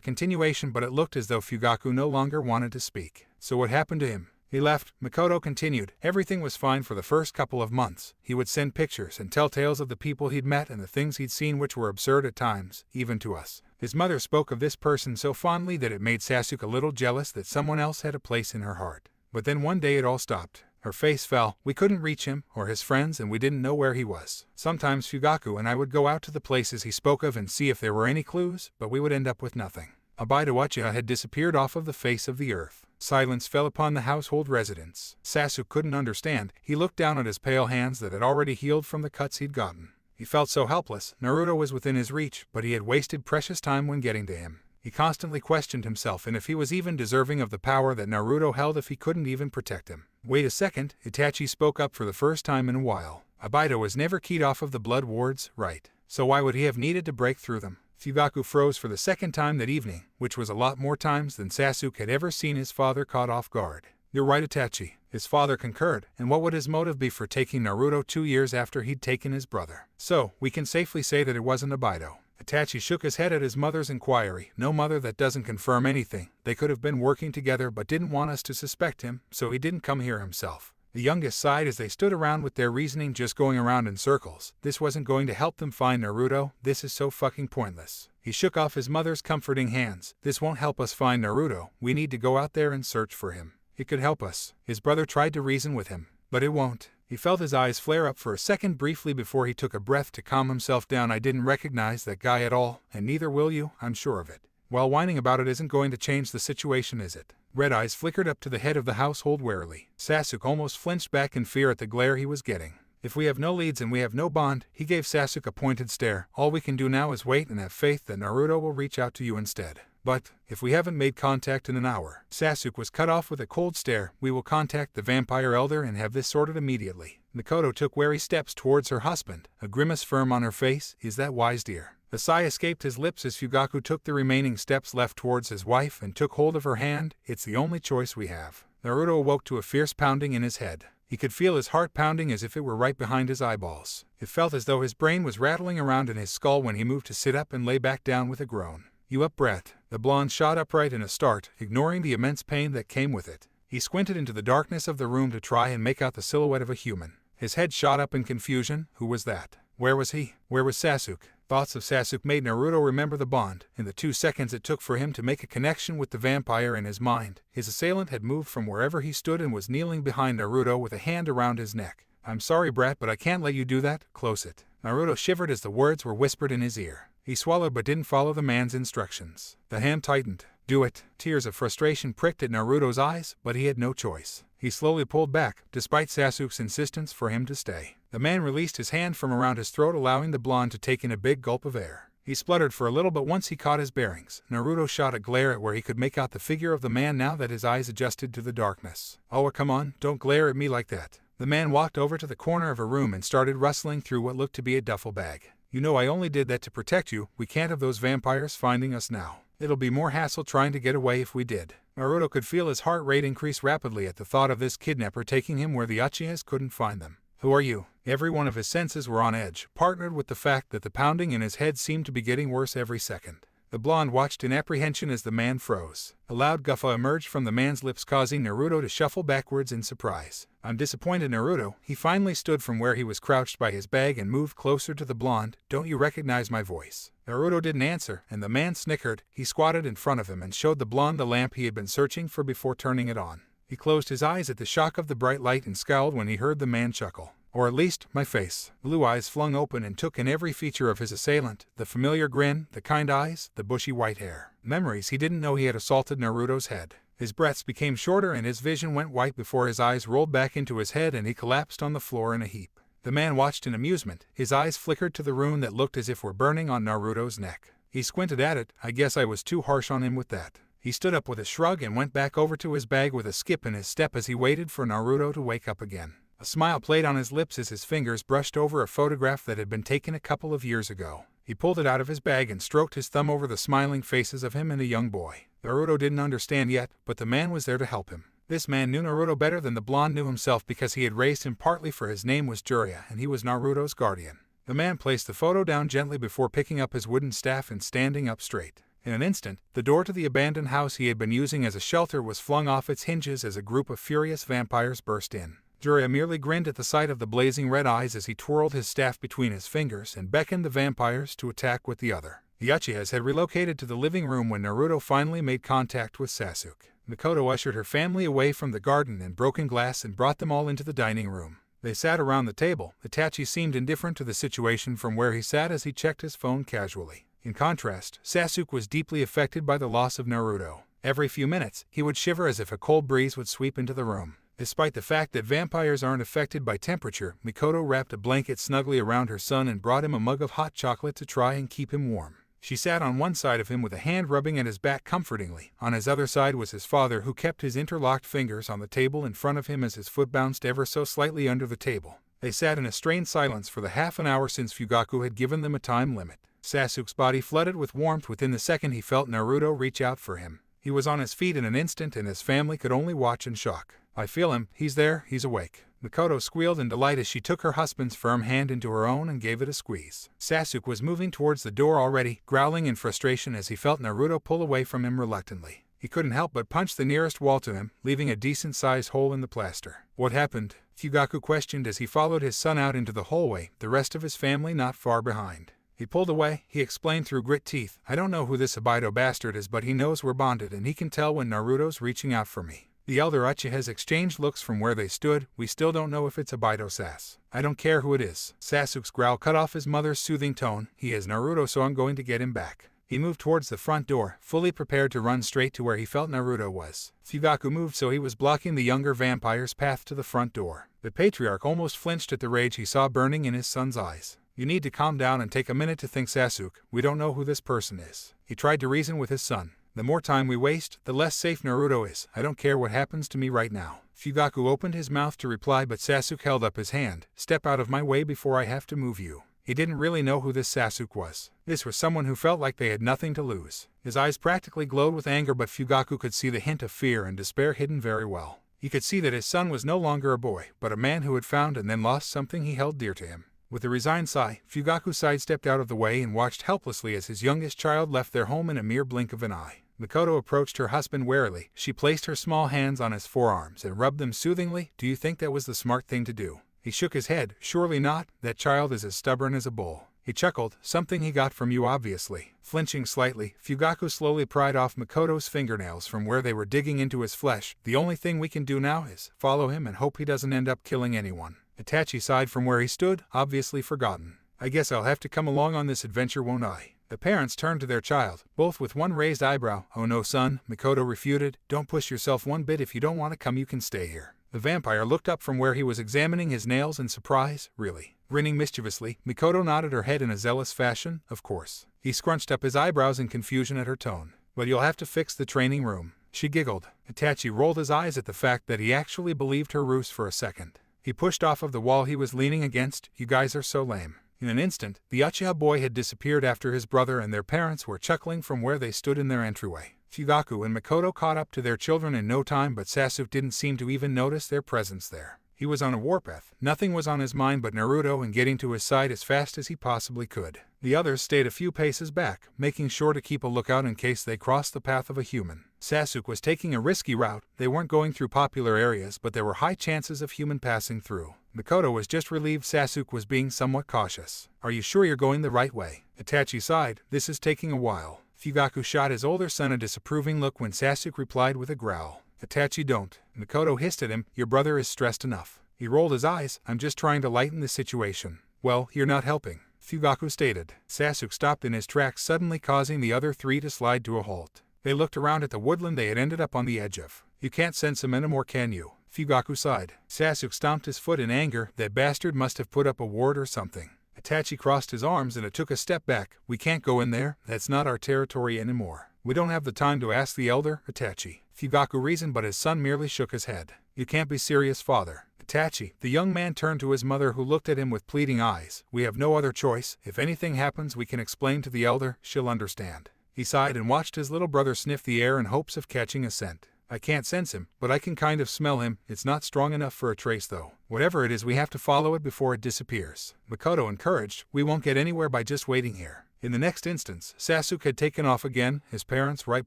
continuation, but it looked as though Fugaku no longer wanted to speak. So what happened to him? He left. Makoto continued. Everything was fine for the first couple of months. He would send pictures and tell tales of the people he'd met and the things he'd seen, which were absurd at times, even to us. His mother spoke of this person so fondly that it made Sasuke a little jealous that someone else had a place in her heart. But then one day it all stopped. Her face fell. We couldn't reach him or his friends, and we didn't know where he was. Sometimes Fugaku and I would go out to the places he spoke of and see if there were any clues, but we would end up with nothing. Abido Uchiha had disappeared off of the face of the earth. Silence fell upon the household residents. Sasuke couldn't understand. He looked down at his pale hands that had already healed from the cuts he'd gotten. He felt so helpless. Naruto was within his reach, but he had wasted precious time when getting to him. He constantly questioned himself and if he was even deserving of the power that Naruto held if he couldn't even protect him. Wait a second, Itachi spoke up for the first time in a while. Abido was never keyed off of the blood wards, right? So why would he have needed to break through them? Fugaku froze for the second time that evening, which was a lot more times than Sasuke had ever seen his father caught off guard. You're right, Itachi. His father concurred, and what would his motive be for taking Naruto 2 years after he'd taken his brother? So, we can safely say that it wasn't Abido. Itachi shook his head at his mother's inquiry. No, mother, that doesn't confirm anything. They could have been working together but didn't want us to suspect him, so he didn't come here himself. The youngest sighed as they stood around with their reasoning just going around in circles. This wasn't going to help them find Naruto. This is so fucking pointless. He shook off his mother's comforting hands. This won't help us find Naruto. We need to go out there and search for him. It could help us. His brother tried to reason with him, but it won't. He felt his eyes flare up for a second briefly before he took a breath to calm himself down. I didn't recognize that guy at all, and neither will you, I'm sure of it. While whining about it isn't going to change the situation, is it? Red eyes flickered up to the head of the household warily. Sasuke almost flinched back in fear at the glare he was getting. If we have no leads and we have no bond, he gave Sasuke a pointed stare. All we can do now is wait and have faith that Naruto will reach out to you instead. But, if we haven't made contact in an hour, Sasuke was cut off with a cold stare. We will contact the vampire elder and have this sorted immediately. Makoto took wary steps towards her husband, a grimace firm on her face. Is that wise, dear? A sigh escaped his lips as Fugaku took the remaining steps left towards his wife and took hold of her hand. It's the only choice we have. Naruto awoke to a fierce pounding in his head. He could feel his heart pounding as if it were right behind his eyeballs. It felt as though his brain was rattling around in his skull when he moved to sit up and lay back down with a groan. You up, Brett? The blonde shot upright in a start, ignoring the immense pain that came with it. He squinted into the darkness of the room to try and make out the silhouette of a human. His head shot up in confusion. Who was that? Where was he? Where was Sasuke? Thoughts of Sasuke made Naruto remember the bond. In the 2 seconds it took for him to make a connection with the vampire in his mind, his assailant had moved from wherever he stood and was kneeling behind Naruto with a hand around his neck. I'm sorry, brat, but I can't let you do that. Close it. Naruto shivered as the words were whispered in his ear. He swallowed but didn't follow the man's instructions. The hand tightened. Do it. Tears of frustration pricked at Naruto's eyes, but he had no choice. He slowly pulled back, despite Sasuke's insistence for him to stay. The man released his hand from around his throat, allowing the blonde to take in a big gulp of air. He spluttered for a little, but once he caught his bearings, Naruto shot a glare at where he could make out the figure of the man now that his eyes adjusted to the darkness. Oh, come on, don't glare at me like that. The man walked over to the corner of a room and started rustling through what looked to be a duffel bag. You know I only did that to protect you. We can't have those vampires finding us now. It'll be more hassle trying to get away if we did. Naruto could feel his heart rate increase rapidly at the thought of this kidnapper taking him where the Uchihas couldn't find them. Who are you? Every one of his senses were on edge, partnered with the fact that the pounding in his head seemed to be getting worse every second. The blonde watched in apprehension as the man froze. A loud guffaw emerged from the man's lips, causing Naruto to shuffle backwards in surprise. "I'm disappointed, Naruto." He finally stood from where he was crouched by his bag and moved closer to the blonde. "Don't you recognize my voice?" Naruto didn't answer, and the man snickered. He squatted in front of him and showed the blonde the lamp he had been searching for before turning it on. He closed his eyes at the shock of the bright light and scowled when he heard the man chuckle. Or at least, my face. Blue eyes flung open and took in every feature of his assailant, the familiar grin, the kind eyes, the bushy white hair. Memories he didn't know he had assaulted Naruto's head. His breaths became shorter and his vision went white before his eyes rolled back into his head and he collapsed on the floor in a heap. The man watched in amusement. His eyes flickered to the rune that looked as if were burning on Naruto's neck. He squinted at it. I guess I was too harsh on him with that. He stood up with a shrug and went back over to his bag with a skip in his step as he waited for Naruto to wake up again. A smile played on his lips as his fingers brushed over a photograph that had been taken a couple of years ago. He pulled it out of his bag and stroked his thumb over the smiling faces of him and a young boy. Naruto didn't understand yet, but the man was there to help him. This man knew Naruto better than the blonde knew himself because he had raised him partly for his name was Jiraiya and he was Naruto's guardian. The man placed the photo down gently before picking up his wooden staff and standing up straight. In an instant, the door to the abandoned house he had been using as a shelter was flung off its hinges as a group of furious vampires burst in. Jiraiya merely grinned at the sight of the blazing red eyes as he twirled his staff between his fingers and beckoned the vampires to attack with the other. The Uchihas had relocated to the living room when Naruto finally made contact with Sasuke. Mikoto ushered her family away from the garden and broken glass and brought them all into the dining room. They sat around the table. Itachi seemed indifferent to the situation from where he sat as he checked his phone casually. In contrast, Sasuke was deeply affected by the loss of Naruto. Every few minutes, he would shiver as if a cold breeze would sweep into the room. Despite the fact that vampires aren't affected by temperature, Mikoto wrapped a blanket snugly around her son and brought him a mug of hot chocolate to try and keep him warm. She sat on one side of him with a hand rubbing at his back comfortingly. On his other side was his father, who kept his interlocked fingers on the table in front of him as his foot bounced ever so slightly under the table. They sat in a strained silence for the half an hour since Fugaku had given them a time limit. Sasuke's body flooded with warmth within the second he felt Naruto reach out for him. He was on his feet in an instant and his family could only watch in shock. I feel him, he's there, he's awake. Mikoto squealed in delight as she took her husband's firm hand into her own and gave it a squeeze. Sasuke was moving towards the door already, growling in frustration as he felt Naruto pull away from him reluctantly. He couldn't help but punch the nearest wall to him, leaving a decent-sized hole in the plaster. What happened? Fugaku questioned as he followed his son out into the hallway, the rest of his family not far behind. He pulled away, he explained through grit teeth. I don't know who this Abido bastard is, but he knows we're bonded and he can tell when Naruto's reaching out for me. The elder Uchihas exchanged looks from where they stood. We still don't know if it's Abido Sas. I don't care who it is. Sasuke's growl cut off his mother's soothing tone. He is Naruto, so I'm going to get him back. He moved towards the front door, fully prepared to run straight to where he felt Naruto was. Fugaku moved so he was blocking the younger vampire's path to the front door. The patriarch almost flinched at the rage he saw burning in his son's eyes. You need to calm down and take a minute to think, Sasuke. We don't know who this person is. He tried to reason with his son. The more time we waste, the less safe Naruto is. I don't care what happens to me right now. Fugaku opened his mouth to reply, but Sasuke held up his hand. Step out of my way before I have to move you. He didn't really know who this Sasuke was. This was someone who felt like they had nothing to lose. His eyes practically glowed with anger, but Fugaku could see the hint of fear and despair hidden very well. He could see that his son was no longer a boy, but a man who had found and then lost something he held dear to him. With a resigned sigh, Fugaku sidestepped out of the way and watched helplessly as his youngest child left their home in a mere blink of an eye. Mikoto approached her husband warily. She placed her small hands on his forearms and rubbed them soothingly. Do you think that was the smart thing to do? He shook his head. Surely not. That child is as stubborn as a bull. He chuckled. Something he got from you, obviously. Flinching slightly, Fugaku slowly pried off Mikoto's fingernails from where they were digging into his flesh. The only thing we can do now is follow him and hope he doesn't end up killing anyone. Itachi sighed from where he stood, obviously forgotten. I guess I'll have to come along on this adventure, won't I? The parents turned to their child, both with one raised eyebrow. Oh no, son, Mikoto refuted. Don't push yourself one bit. If you don't want to come, you can stay here. The vampire looked up from where he was examining his nails in surprise. Really? Grinning mischievously, Mikoto nodded her head in a zealous fashion. Of course. He scrunched up his eyebrows in confusion at her tone. But you'll have to fix the training room. She giggled. Itachi rolled his eyes at the fact that he actually believed her ruse for a second. He pushed off of the wall he was leaning against. You guys are so lame. In an instant, the Uchiha boy had disappeared after his brother and their parents were chuckling from where they stood in their entryway. Fugaku and Mikoto caught up to their children in no time, but Sasuke didn't seem to even notice their presence there. He He was on a warpath. Nothing was on his mind but Naruto and getting to his side as fast as he possibly could. The others stayed a few paces back, making sure to keep a lookout in case they crossed the path of a human. Sasuke was taking a risky route. They weren't going through popular areas, but there were high chances of human passing through. Mikoto was just relieved Sasuke was being somewhat cautious. Are you sure you're going the right way? Itachi sighed. This is taking a while. Fugaku shot his older son a disapproving look when Sasuke replied with a growl. Itachi, don't. Mikoto hissed at him. Your brother is stressed enough. He rolled his eyes. I'm just trying to lighten the situation. Well, you're not helping, Fugaku stated. Sasuke stopped in his tracks, suddenly causing the other three to slide to a halt. They looked around at the woodland they had ended up on the edge of. You can't sense him anymore, can you? Fugaku sighed. Sasuke stomped his foot in anger. That bastard must have put up a ward or something. Itachi crossed his arms and took a step back. We can't go in there. That's not our territory anymore. We don't have the time to ask the elder, Itachi. Fugaku reasoned, but his son merely shook his head. You can't be serious, father. Itachi, the young man turned to his mother, who looked at him with pleading eyes. We have no other choice. If anything happens, we can explain to the elder. She'll understand. He sighed and watched his little brother sniff the air in hopes of catching a scent. I can't sense him, but I can kind of smell him. It's not strong enough for a trace though. Whatever it is, we have to follow it before it disappears. Mikoto encouraged. We won't get anywhere by just waiting here. In the next instance, Sasuke had taken off again, his parents right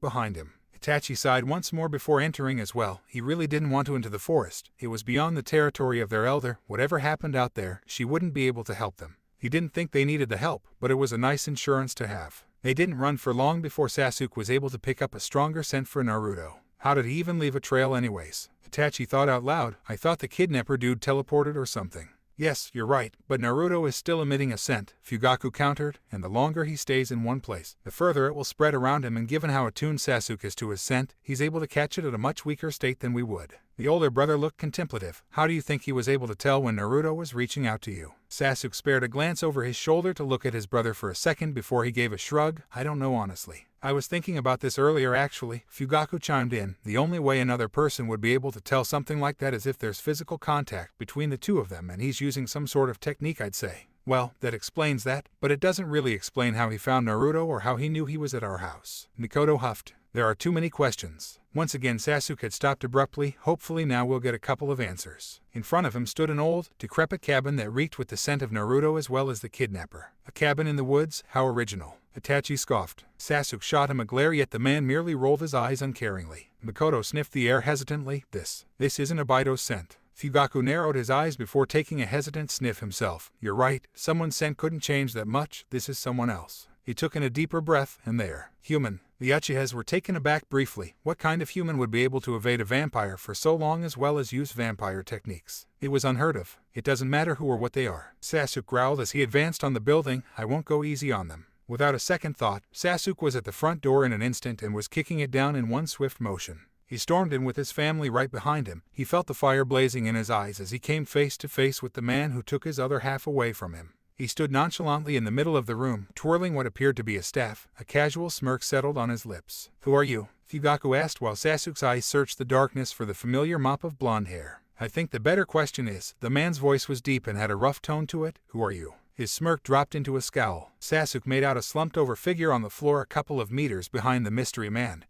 behind him. Itachi sighed once more before entering as well. He really didn't want to into the forest. It was beyond the territory of their elder. Whatever happened out there, she wouldn't be able to help them. He didn't think they needed the help, but it was a nice insurance to have. They didn't run for long before Sasuke was able to pick up a stronger scent for Naruto. How did he even leave a trail anyways? Itachi thought out loud. I thought the kidnapper dude teleported or something. Yes, you're right, but Naruto is still emitting a scent, Fugaku countered, and the longer he stays in one place, the further it will spread around him, and given how attuned Sasuke is to his scent, he's able to catch it at a much weaker state than we would. The older brother looked contemplative. How do you think he was able to tell when Naruto was reaching out to you? Sasuke spared a glance over his shoulder to look at his brother for a second before he gave a shrug. I don't know honestly. I was thinking about this earlier actually, Fugaku chimed in. The only way another person would be able to tell something like that is if there's physical contact between the two of them, and he's using some sort of technique, I'd say. Well, that explains that, but it doesn't really explain how he found Naruto or how he knew he was at our house. Mikoto huffed. There are too many questions. Once again Sasuke had stopped abruptly. Hopefully now we'll get a couple of answers. In front of him stood an old, decrepit cabin that reeked with the scent of Naruto as well as the kidnapper. A cabin in the woods? How original. Itachi scoffed. Sasuke shot him a glare, yet the man merely rolled his eyes uncaringly. Mikoto sniffed the air hesitantly. This isn't a Baido's scent. Fugaku narrowed his eyes before taking a hesitant sniff himself. You're right, someone's scent couldn't change that much. This is someone else. He took in a deeper breath, and there. Human. The Uchihas were taken aback briefly. What kind of human would be able to evade a vampire for so long as well as use vampire techniques? It was unheard of. It doesn't matter who or what they are. Sasuke growled as he advanced on the building. I won't go easy on them. Without a second thought, Sasuke was at the front door in an instant and was kicking it down in one swift motion. He stormed in with his family right behind him. He felt the fire blazing in his eyes as he came face to face with the man who took his other half away from him. He stood nonchalantly in the middle of the room, twirling what appeared to be a staff. A casual smirk settled on his lips. Who are you? Fugaku asked while Sasuke's eyes searched the darkness for the familiar mop of blonde hair. I think the better question is, the man's voice was deep and had a rough tone to it. Who are you? His smirk dropped into a scowl. Sasuke made out a slumped-over figure on the floor a couple of meters behind the mystery man.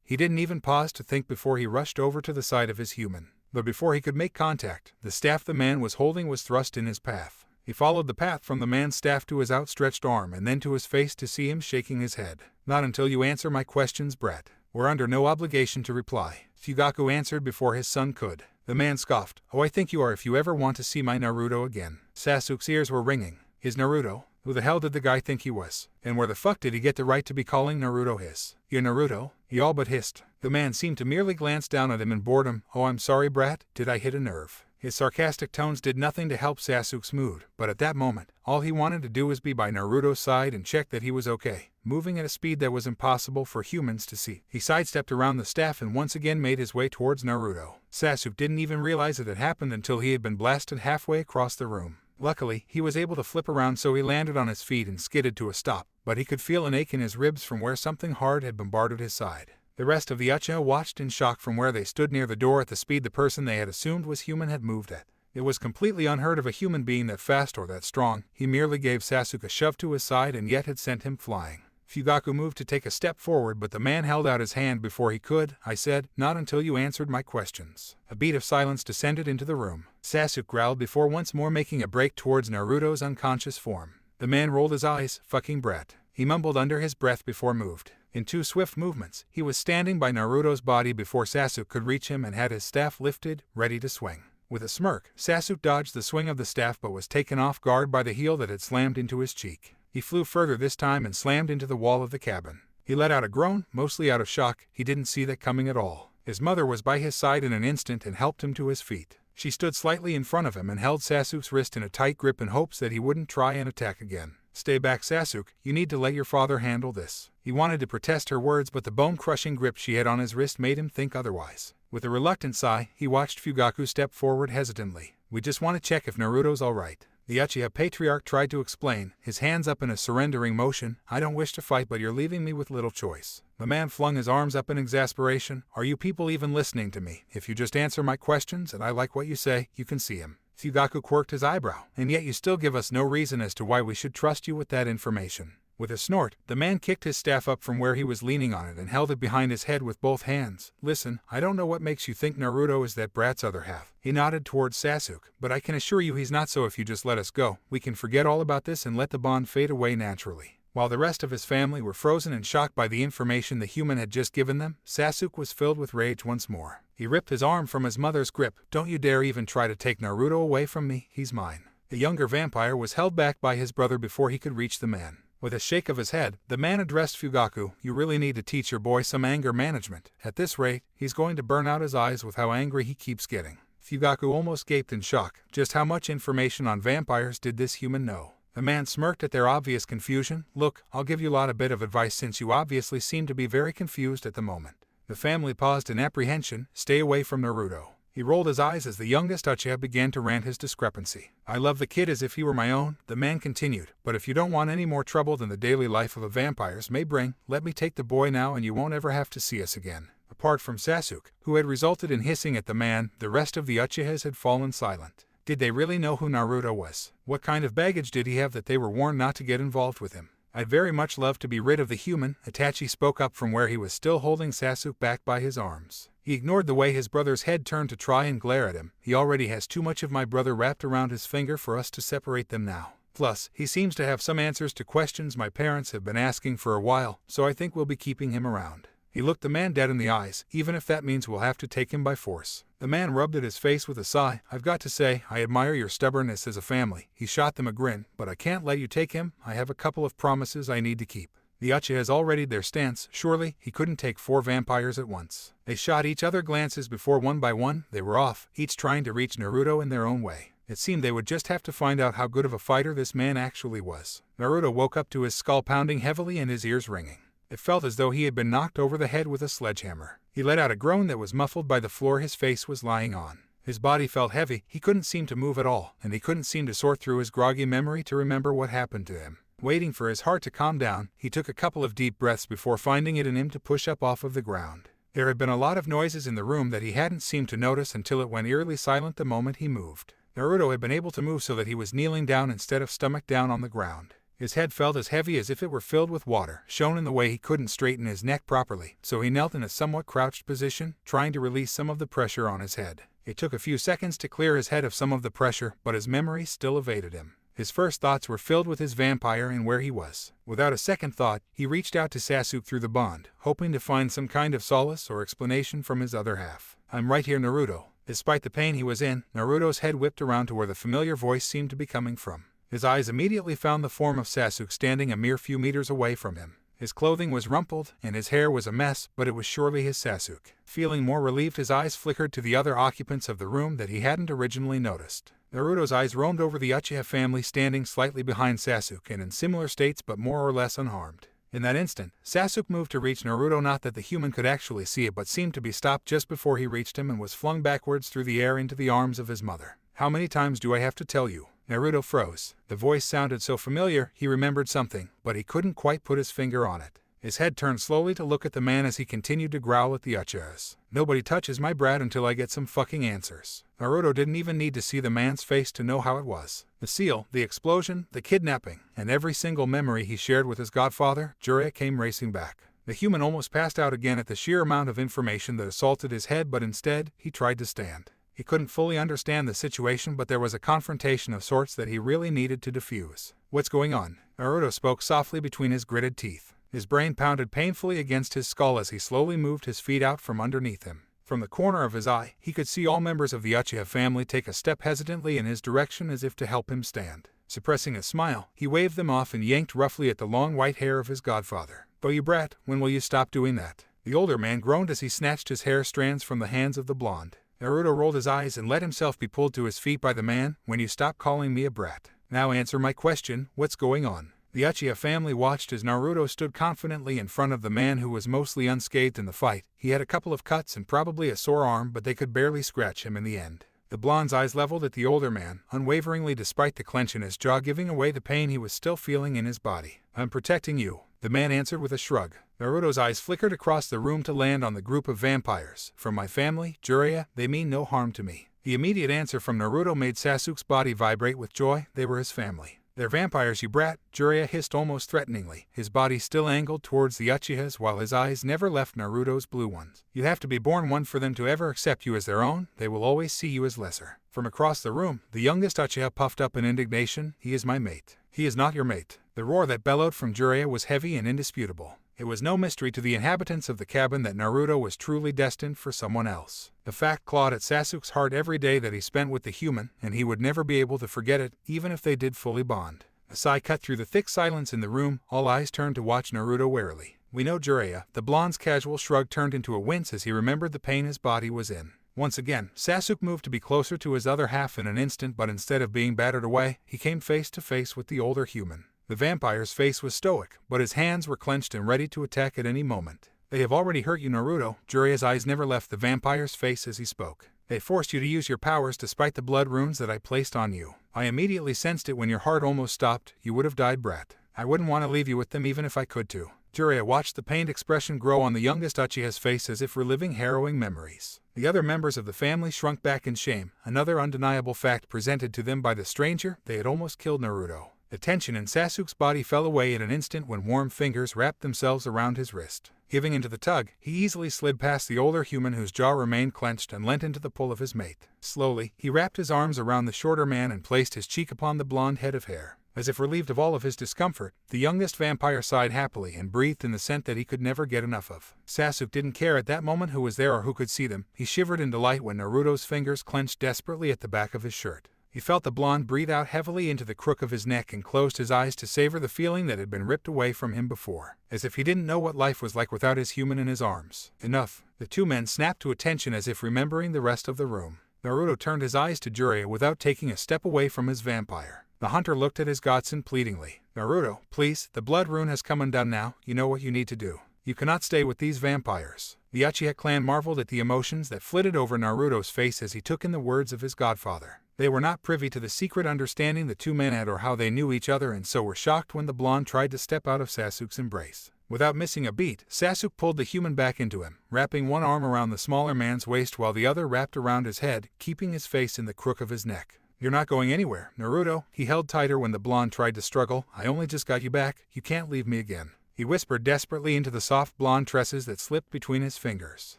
He didn't even pause to think before he rushed over to the side of his human. But before he could make contact, the staff the man was holding was thrust in his path. He followed the path from the man's staff to his outstretched arm and then to his face to see him shaking his head. Not until you answer my questions, Brett. We're under no obligation to reply. Fugaku answered before his son could. The man scoffed. Oh, I think you are if you ever want to see my Naruto again. Sasuke's ears were ringing. His Naruto? Who the hell did the guy think he was? And where the fuck did he get the right to be calling Naruto his? Your Naruto? He all but hissed. The man seemed to merely glance down at him in boredom. Oh, I'm sorry, brat. Did I hit a nerve? His sarcastic tones did nothing to help Sasuke's mood, but at that moment, all he wanted to do was be by Naruto's side and check that he was okay. Moving at a speed that was impossible for humans to see, he sidestepped around the staff and once again made his way towards Naruto. Sasuke didn't even realize it had happened until he had been blasted halfway across the room. Luckily, he was able to flip around so he landed on his feet and skidded to a stop, but he could feel an ache in his ribs from where something hard had bombarded his side. The rest of the Uchiha watched in shock from where they stood near the door at the speed the person they had assumed was human had moved at. It was completely unheard of a human being that fast or that strong. He merely gave Sasuke a shove to his side and yet had sent him flying. Fugaku moved to take a step forward, but the man held out his hand before he could. I said, "Not until you answered my questions." A beat of silence descended into the room. Sasuke growled before once more making a break towards Naruto's unconscious form. The man rolled his eyes. "Fucking brat," he mumbled under his breath before moved. In 2 swift movements, he was standing by Naruto's body before Sasuke could reach him and had his staff lifted, ready to swing. With a smirk, Sasuke dodged the swing of the staff but was taken off guard by the heel that had slammed into his cheek. He flew further this time and slammed into the wall of the cabin. He let out a groan, mostly out of shock. He didn't see that coming at all. His mother was by his side in an instant and helped him to his feet. She stood slightly in front of him and held Sasuke's wrist in a tight grip in hopes that he wouldn't try and attack again. "Stay back, Sasuke. You need to let your father handle this." He wanted to protest her words, but the bone-crushing grip she had on his wrist made him think otherwise. With a reluctant sigh, he watched Fugaku step forward hesitantly. "We just want to check if Naruto's alright." The Uchiha patriarch tried to explain, his hands up in a surrendering motion. "I don't wish to fight, but you're leaving me with little choice." The man flung his arms up in exasperation. "Are you people even listening to me? If you just answer my questions and I like what you say, you can see him." Fugaku quirked his eyebrow. "And yet you still give us no reason as to why we should trust you with that information." With a snort, the man kicked his staff up from where he was leaning on it and held it behind his head with both hands. "Listen, I don't know what makes you think Naruto is that brat's other half." He nodded towards Sasuke. "But I can assure you he's not, so if you just let us go, we can forget all about this and let the bond fade away naturally." While the rest of his family were frozen in shock by the information the human had just given them, Sasuke was filled with rage once more. He ripped his arm from his mother's grip. "Don't you dare even try to take Naruto away from me. He's mine." The younger vampire was held back by his brother before he could reach the man. With a shake of his head, the man addressed Fugaku. "You really need to teach your boy some anger management. At this rate, he's going to burn out his eyes with how angry he keeps getting." Fugaku almost gaped in shock. Just how much information on vampires did this human know? The man smirked at their obvious confusion. "Look, I'll give you a bit of advice since you obviously seem to be very confused at the moment." The family paused in apprehension. "Stay away from Naruto." He rolled his eyes as the youngest Uchiha began to rant his discrepancy. "I love the kid as if he were my own," the man continued, "but if you don't want any more trouble than the daily life of a vampires may bring, let me take the boy now and you won't ever have to see us again." Apart from Sasuke, who had resulted in hissing at the man, the rest of the Uchihas had fallen silent. Did they really know who Naruto was? What kind of baggage did he have that they were warned not to get involved with him? "I'd very much love to be rid of the human," Itachi spoke up from where he was still holding Sasuke back by his arms. He ignored the way his brother's head turned to try and glare at him. "He already has too much of my brother wrapped around his finger for us to separate them now. Plus, he seems to have some answers to questions my parents have been asking for a while, so I think we'll be keeping him around." He looked the man dead in the eyes. "Even if that means we'll have to take him by force." The man rubbed at his face with a sigh. "I've got to say, I admire your stubbornness as a family." He shot them a grin. "But I can't let you take him. I have a couple of promises I need to keep." The Uchihas all readied their stance. Surely, he couldn't take 4 vampires at once. They shot each other glances before one by one they were off, each trying to reach Naruto in their own way. It seemed they would just have to find out how good of a fighter this man actually was. Naruto woke up to his skull pounding heavily and his ears ringing. It felt as though he had been knocked over the head with a sledgehammer. He let out a groan that was muffled by the floor his face was lying on. His body felt heavy, he couldn't seem to move at all, and he couldn't seem to sort through his groggy memory to remember what happened to him. Waiting for his heart to calm down, he took a couple of deep breaths before finding it in him to push up off of the ground. There had been a lot of noises in the room that he hadn't seemed to notice until it went eerily silent the moment he moved. Naruto had been able to move so that he was kneeling down instead of stomach down on the ground. His head felt as heavy as if it were filled with water, shown in the way he couldn't straighten his neck properly, so he knelt in a somewhat crouched position, trying to release some of the pressure on his head. It took a few seconds to clear his head of some of the pressure, but his memory still evaded him. His first thoughts were filled with his vampire and where he was. Without a second thought, he reached out to Sasuke through the bond, hoping to find some kind of solace or explanation from his other half. "I'm right here, Naruto." Despite the pain he was in, Naruto's head whipped around to where the familiar voice seemed to be coming from. His eyes immediately found the form of Sasuke standing a mere few meters away from him. His clothing was rumpled, and his hair was a mess, but it was surely his Sasuke. Feeling more relieved, his eyes flickered to the other occupants of the room that he hadn't originally noticed. Naruto's eyes roamed over the Uchiha family standing slightly behind Sasuke and in similar states but more or less unharmed. In that instant, Sasuke moved to reach Naruto, not that the human could actually see it but seemed to be stopped just before he reached him and was flung backwards through the air into the arms of his mother. "How many times do I have to tell you?" Naruto froze. The voice sounded so familiar, he remembered something, but he couldn't quite put his finger on it. His head turned slowly to look at the man as he continued to growl at the Uchihas. Nobody touches my brat until I get some fucking answers. Naruto didn't even need to see the man's face to know how it was. The seal, the explosion, the kidnapping, and every single memory he shared with his godfather, Jiraiya, came racing back. The human almost passed out again at the sheer amount of information that assaulted his head, but instead, he tried to stand. He couldn't fully understand the situation, but there was a confrontation of sorts that he really needed to defuse. What's going on? Naruto spoke softly between his gritted teeth. His brain pounded painfully against his skull as he slowly moved his feet out from underneath him. From the corner of his eye, he could see all members of the Uchiha family take a step hesitantly in his direction as if to help him stand. Suppressing a smile, he waved them off and yanked roughly at the long white hair of his godfather. "Oh, you brat, when will you stop doing that?" The older man groaned as he snatched his hair strands from the hands of the blonde. Naruto rolled his eyes and let himself be pulled to his feet by the man. "When you stop calling me a brat. Now answer my question, what's going on?" The Uchiha family watched as Naruto stood confidently in front of the man who was mostly unscathed in the fight. He had a couple of cuts and probably a sore arm, but they could barely scratch him in the end. The blonde's eyes leveled at the older man, unwaveringly despite the clench in his jaw giving away the pain he was still feeling in his body. "I'm protecting you," the man answered with a shrug. Naruto's eyes flickered across the room to land on the group of vampires. "From my family, Jiraiya, they mean no harm to me." The immediate answer from Naruto made Sasuke's body vibrate with joy. They were his family. "They're vampires, you brat," Jiraiya hissed almost threateningly, his body still angled towards the Uchihas while his eyes never left Naruto's blue ones. "You have to be born one for them to ever accept you as their own. They will always see you as lesser." From across the room, the youngest Uchiha puffed up in indignation. "He is my mate." "He is not your mate." The roar that bellowed from Jiraiya was heavy and indisputable. It was no mystery to the inhabitants of the cabin that Naruto was truly destined for someone else. The fact clawed at Sasuke's heart every day that he spent with the human, and he would never be able to forget it, even if they did fully bond. A sigh cut through the thick silence in the room. All eyes turned to watch Naruto warily. "We know, Jiraiya." The blonde's casual shrug turned into a wince as he remembered the pain his body was in. Once again, Sasuke moved to be closer to his other half in an instant, but instead of being battered away, he came face to face with the older human. The vampire's face was stoic, but his hands were clenched and ready to attack at any moment. "They have already hurt you, Naruto." Jiraiya's eyes never left the vampire's face as he spoke. "They forced you to use your powers despite the blood runes that I placed on you. I immediately sensed it when your heart almost stopped. You would have died, brat. I wouldn't want to leave you with them even if I could to." Jiraiya watched the pained expression grow on the youngest Uchiha's face as if reliving harrowing memories. The other members of the family shrunk back in shame, another undeniable fact presented to them by the stranger. They had almost killed Naruto. The tension in Sasuke's body fell away in an instant when warm fingers wrapped themselves around his wrist. Giving into the tug, he easily slid past the older human whose jaw remained clenched and leant into the pull of his mate. Slowly, he wrapped his arms around the shorter man and placed his cheek upon the blonde head of hair. As if relieved of all of his discomfort, the youngest vampire sighed happily and breathed in the scent that he could never get enough of. Sasuke didn't care at that moment who was there or who could see them. He shivered in delight when Naruto's fingers clenched desperately at the back of his shirt. He felt the blonde breathe out heavily into the crook of his neck and closed his eyes to savor the feeling that had been ripped away from him before, as if he didn't know what life was like without his human in his arms. Enough. The two men snapped to attention as if remembering the rest of the room. Naruto turned his eyes to Jiraiya without taking a step away from his vampire. The hunter looked at his godson pleadingly. "Naruto, please, the blood rune has come undone now. You know what you need to do. You cannot stay with these vampires." The Uchiha clan marveled at the emotions that flitted over Naruto's face as he took in the words of his godfather. They were not privy to the secret understanding the two men had or how they knew each other, and so were shocked when the blonde tried to step out of Sasuke's embrace. Without missing a beat, Sasuke pulled the human back into him, wrapping one arm around the smaller man's waist while the other wrapped around his head, keeping his face in the crook of his neck. "You're not going anywhere, Naruto." He held tighter when the blonde tried to struggle. "I only just got you back. You can't leave me again." He whispered desperately into the soft blonde tresses that slipped between his fingers.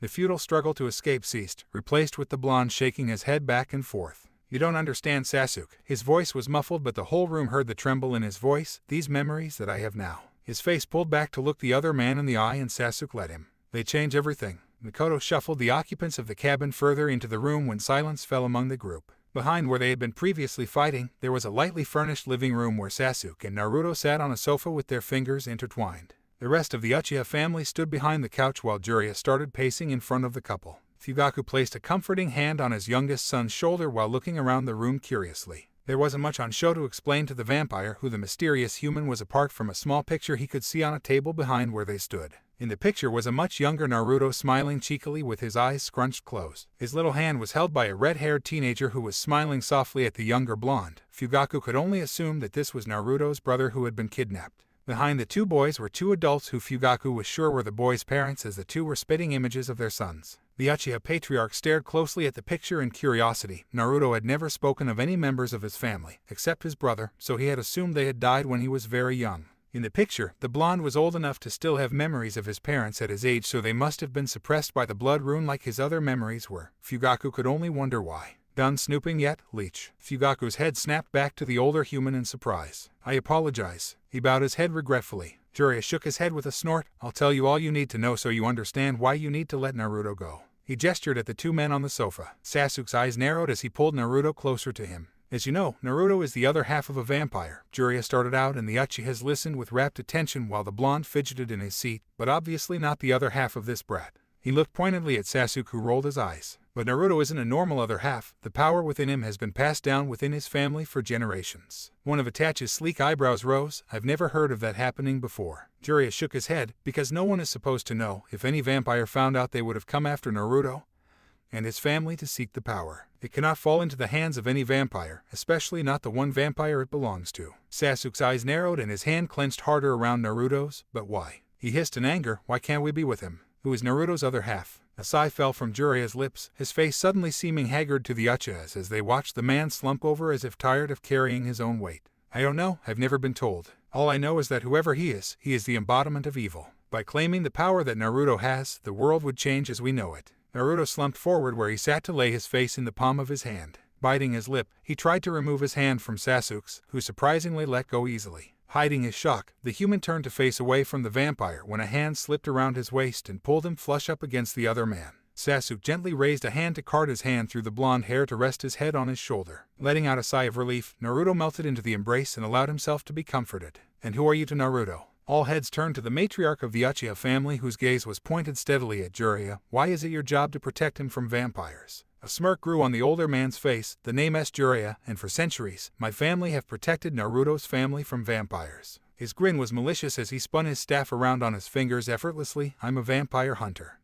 The futile struggle to escape ceased, replaced with the blonde shaking his head back and forth. "You don't understand, Sasuke." His voice was muffled, but the whole room heard the tremble in his voice. "These memories that I have now." His face pulled back to look the other man in the eye, and Sasuke let him. "They change everything." Mikoto shuffled the occupants of the cabin further into the room when silence fell among the group. Behind where they had been previously fighting, there was a lightly furnished living room where Sasuke and Naruto sat on a sofa with their fingers intertwined. The rest of the Uchiha family stood behind the couch while Jiraiya started pacing in front of the couple. Fugaku placed a comforting hand on his youngest son's shoulder while looking around the room curiously. There wasn't much on show to explain to the vampire who the mysterious human was apart from a small picture he could see on a table behind where they stood. In the picture was a much younger Naruto smiling cheekily with his eyes scrunched close. His little hand was held by a red-haired teenager who was smiling softly at the younger blonde. Fugaku could only assume that this was Naruto's brother who had been kidnapped. Behind the two boys were two adults who Fugaku was sure were the boys' parents, as the two were spitting images of their sons. The Uchiha patriarch stared closely at the picture in curiosity. Naruto had never spoken of any members of his family, except his brother, so he had assumed they had died when he was very young. In the picture, the blonde was old enough to still have memories of his parents at his age, so they must have been suppressed by the blood rune like his other memories were. Fugaku could only wonder why. Done snooping yet, leech? Fugaku's head snapped back to the older human in surprise. I apologize. He bowed his head regretfully. Jiraiya shook his head with a snort. I'll tell you all you need to know so you understand why you need to let Naruto go. He gestured at the two men on the sofa. Sasuke's eyes narrowed as he pulled Naruto closer to him. As you know, Naruto is the other half of a vampire. Jiraiya started out, and the Uchihas listened with rapt attention while the blonde fidgeted in his seat, but obviously not the other half of this brat. He looked pointedly at Sasuke, who rolled his eyes. But Naruto isn't a normal other half. The power within him has been passed down within his family for generations. One of Itachi's sleek eyebrows rose. I've never heard of that happening before. Jiraiya shook his head, because no one is supposed to know. If any vampire found out, they would have come after Naruto and his family to seek the power. It cannot fall into the hands of any vampire, especially not the one vampire it belongs to. Sasuke's eyes narrowed and his hand clenched harder around Naruto's. But why? He hissed in anger. Why can't we be with him? Who is Naruto's other half? A sigh fell from Jiraiya's lips, his face suddenly seeming haggard to the Uchihas as they watched the man slump over as if tired of carrying his own weight. I don't know, I've never been told. All I know is that whoever he is the embodiment of evil. By claiming the power that Naruto has, the world would change as we know it. Naruto slumped forward where he sat to lay his face in the palm of his hand. Biting his lip, he tried to remove his hand from Sasuke's, who surprisingly let go easily. Hiding his shock, the human turned to face away from the vampire when a hand slipped around his waist and pulled him flush up against the other man. Sasuke gently raised a hand to cart his hand through the blonde hair to rest his head on his shoulder. Letting out a sigh of relief, Naruto melted into the embrace and allowed himself to be comforted. And who are you to Naruto? All heads turned to the matriarch of the Uchiha family, whose gaze was pointed steadily at Jiraiya. Why is it your job to protect him from vampires? A smirk grew on the older man's face. The name is Jiraiya, and for centuries, my family have protected Naruto's family from vampires. His grin was malicious as he spun his staff around on his fingers effortlessly. I'm a vampire hunter.